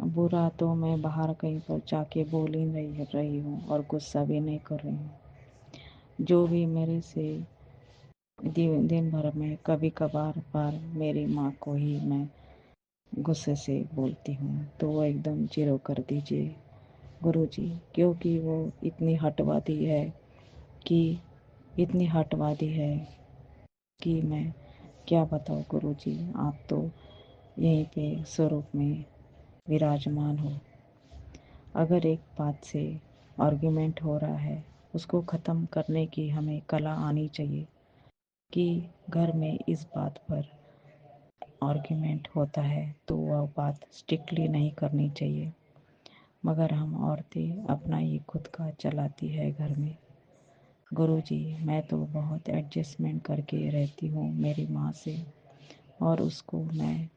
बुरा तो मैं बाहर कहीं पर जाके बोल ही नहीं रही हूँ और गुस्सा भी नहीं कर रही हूँ। जो भी मेरे से दिन भर में कभी कभार पर मेरी माँ को ही मैं गुस्से से बोलती हूँ, तो वो एकदम ज़ीरो कर दीजिए गुरुजी। क्योंकि वो इतनी हटवादी है कि इतनी हटवादी है कि मैं क्या बताऊँ गुरुजी। आप तो यहीं पे स्वरूप में विराजमान हो। अगर एक बात से आर्ग्यूमेंट हो रहा है, उसको ख़त्म करने की हमें कला आनी चाहिए कि घर में इस बात पर आर्ग्यूमेंट होता है तो वह बात स्ट्रिक्टली नहीं करनी चाहिए। मगर हम औरतें अपना ही खुद का चलाती है घर में। गुरुजी, मैं तो बहुत एडजस्टमेंट करके रहती हूँ मेरी माँ से, और उसको मैं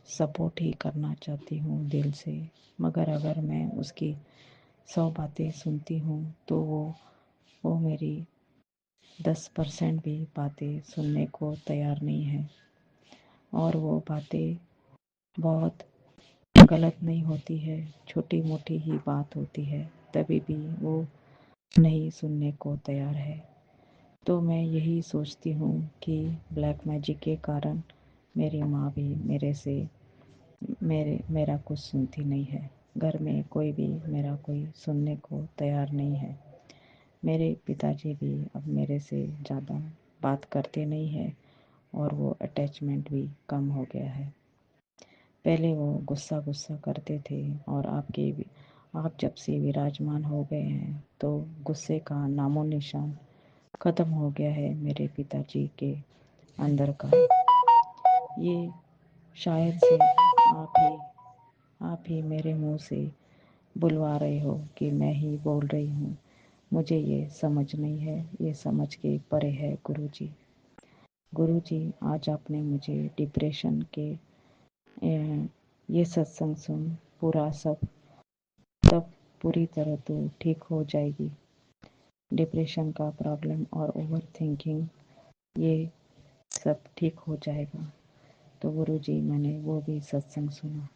सपोर्ट ही करना चाहती हूँ दिल से। मगर अगर मैं उसकी 100 बातें सुनती हूँ तो वो मेरी 10% भी बातें सुनने को तैयार नहीं है। और वो बातें बहुत गलत नहीं होती है, छोटी मोटी ही बात होती है, तभी भी वो नहीं सुनने को तैयार है। तो मैं यही सोचती हूँ कि ब्लैक मैजिक के कारण मेरी माँ भी मेरा कुछ सुनती नहीं है। घर में कोई भी मेरा कोई सुनने को तैयार नहीं है। मेरे पिताजी भी अब मेरे से ज़्यादा बात करते नहीं हैं, और वो अटैचमेंट भी कम हो गया है। पहले वो गुस्सा करते थे, और आप जब से विराजमान हो गए हैं तो गुस्से का नामो निशान ख़त्म हो गया है मेरे पिताजी के अंदर का। ये शायद से आप ही मेरे मुंह से बुलवा रहे हो कि मैं ही बोल रही हूँ। मुझे ये समझ नहीं है, ये समझ के परे है गुरुजी। गुरुजी, आज आपने मुझे डिप्रेशन के ये सत्संग सुन पूरा सब तब पूरी तरह तो ठीक हो जाएगी। डिप्रेशन का प्रॉब्लम और ओवर थिंकिंग ये सब ठीक हो जाएगा। तो गुरुजी मैंने वो भी सत्संग सुना।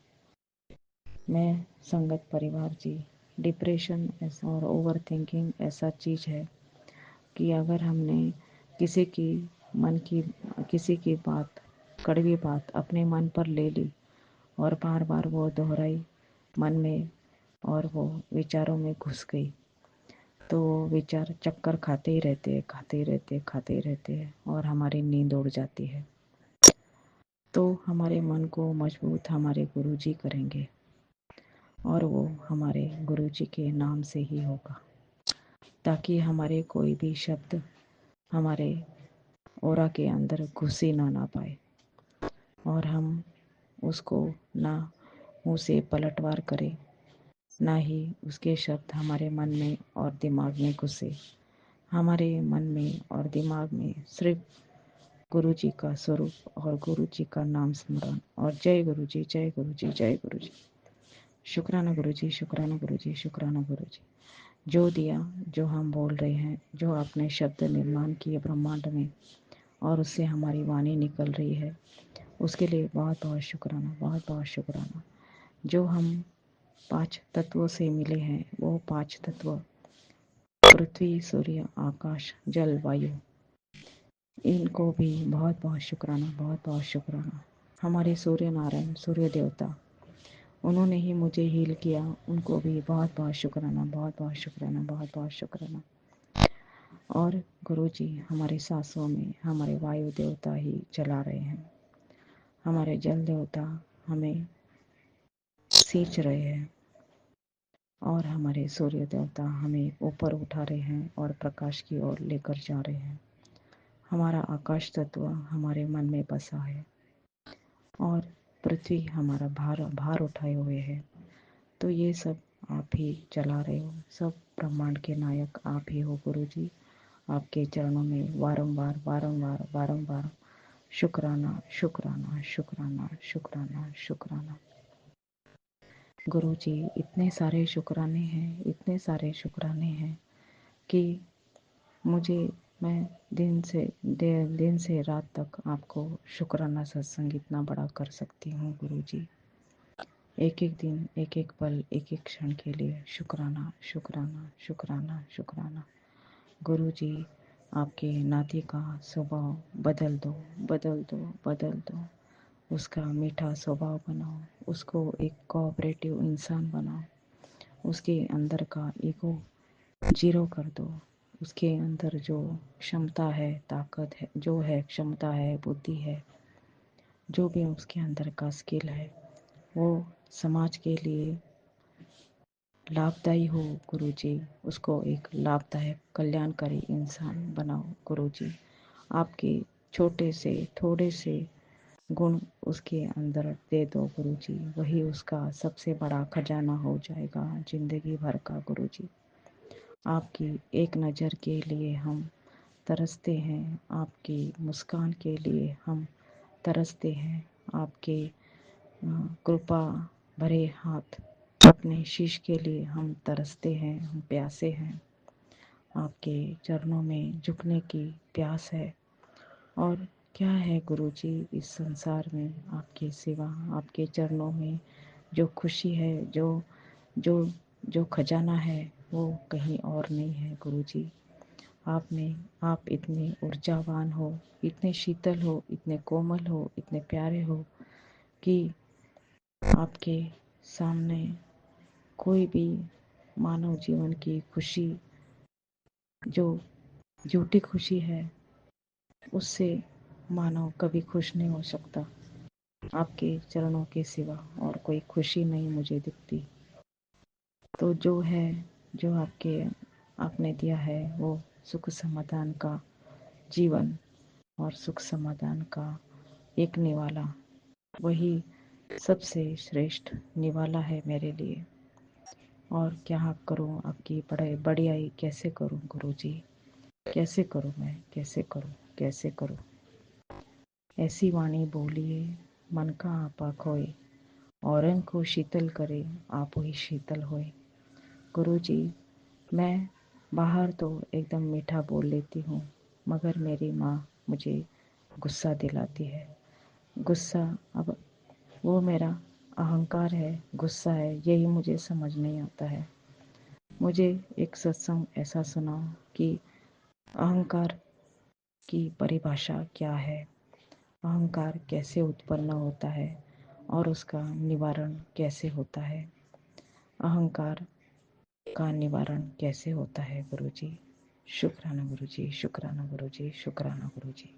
मैं संगत परिवार जी, डिप्रेशन ऐसा और ओवर थिंकिंग ऐसा चीज़ है कि अगर हमने किसी की बात, कड़वी बात अपने मन पर ले ली और बार बार वो दोहराई मन में और वो विचारों में घुस गई, तो विचार चक्कर खाते ही रहते हैं और हमारी नींद उड़ जाती है। तो हमारे मन को मजबूत हमारे गुरुजी करेंगे और वो हमारे गुरुजी के नाम से ही होगा, ताकि हमारे कोई भी शब्द हमारे ओरा के अंदर घुस ही ना पाए और हम उसको ना मुँह से पलटवार करें, ना ही उसके शब्द हमारे मन में और दिमाग में घुसे। हमारे मन में और दिमाग में सिर्फ गुरुजी का स्वरूप और गुरुजी का नाम स्मरण और जय गुरुजी, जय गुरुजी, जय गुरुजी। शुक्राना गुरुजी, शुक्राना गुरुजी, शुक्राना गुरुजी। जो दिया, जो हम बोल रहे हैं, जो आपने शब्द निर्माण किए ब्रह्मांड में और उससे हमारी वाणी निकल रही है, उसके लिए बहुत बहुत शुक्राना, बहुत बहुत शुक्राना। जो हम 5 तत्वों से मिले हैं, वो 5 तत्व पृथ्वी, सूर्य, आकाश, जल, वायु, इनको भी बहुत बहुत शुक्राना, बहुत बहुत शुक्राना। हमारे सूर्य नारायण, सूर्य देवता, उन्होंने ही मुझे हील किया, उनको भी बहुत बहुत शुक्राना, बहुत बहुत शुक्राना, बहुत बहुत शुक्राना। और गुरुजी हमारे सांसों में हमारे वायु देवता ही चला रहे हैं, हमारे जल देवता हमें सींच रहे हैं और हमारे सूर्य देवता हमें ऊपर उठा रहे हैं और प्रकाश की ओर लेकर जा रहे हैं। हमारा आकाश तत्व हमारे मन में बसा है और पृथ्वी हमारा भार उठाए हुए है। तो ये सब आप ही चला रहे हो, सब ब्रह्मांड के नायक आप ही हो गुरुजी। आपके चरणों में वारंवार वारंवार वारंवार शुक्राना, शुक्राना, शुक्राना, शुक्राना, शुक्राना। गुरुजी इतने सारे शुक्राने हैं, इतने सारे शुक्राने हैं कि मैं दिन से रात तक आपको शुक्राना सत्संग इतना बड़ा कर सकती हूँ गुरुजी। एक एक दिन, एक एक पल, एक एक क्षण के लिए शुक्राना, शुक्राना, शुक्राना, शुक्राना। गुरुजी आपके नाती का स्वभाव बदल दो, बदल दो, बदल दो। उसका मीठा स्वभाव बनाओ, उसको एक कोऑपरेटिव इंसान बनाओ, उसके अंदर का ईगो जीरो कर दो। उसके अंदर जो क्षमता है, ताकत है, जो है क्षमता है, बुद्धि है, जो भी उसके अंदर का स्किल है, वो समाज के लिए लाभदायी हो गुरुजी। उसको एक लाभदायक कल्याणकारी इंसान बनाओ गुरुजी। आपके छोटे से थोड़े से गुण उसके अंदर दे दो गुरुजी, वही उसका सबसे बड़ा खजाना हो जाएगा जिंदगी भर का गुरुजी। आपकी एक नज़र के लिए हम तरसते हैं, आपकी मुस्कान के लिए हम तरसते हैं, आपके कृपा भरे हाथ, अपने शीश के लिए हम तरसते हैं, हम प्यासे हैं। आपके चरणों में झुकने की प्यास है। और क्या है गुरुजी इस संसार में आपके सिवा? आपके चरणों में जो खुशी है, जो खजाना है, वो कहीं और नहीं है गुरुजी। आप इतने ऊर्जावान हो, इतने शीतल हो, इतने कोमल हो, इतने प्यारे हो कि आपके सामने कोई भी मानव जीवन की खुशी, जो झूठी खुशी है, उससे मानव कभी खुश नहीं हो सकता। आपके चरणों के सिवा और कोई खुशी नहीं मुझे दिखती। तो जो है, जो आपने दिया है, वो सुख समाधान का जीवन और सुख समाधान का एक निवाला, वही सबसे श्रेष्ठ निवाला है मेरे लिए। और क्या करूं, आपकी बढ़ियाई कैसे करूं गुरुजी? कैसे करूं मैं, कैसे करूं, कैसे करूं? ऐसी वाणी बोलिए मन का आपा खोए, औरन को शीतल करे आप ही शीतल होए। गुरुजी, मैं बाहर तो एकदम मीठा बोल लेती हूँ, मगर मेरी माँ मुझे गुस्सा दिलाती है। गुस्सा अब वो मेरा अहंकार है, गुस्सा है, यही मुझे समझ नहीं आता है। मुझे एक सत्संग ऐसा सुनाओ कि अहंकार की परिभाषा क्या है, अहंकार कैसे उत्पन्न होता है और उसका निवारण कैसे होता है। अहंकार का निवारण कैसे होता है गुरुजी? शुक्राना गुरुजी, शुक्राना गुरुजी, शुक्राना गुरुजी।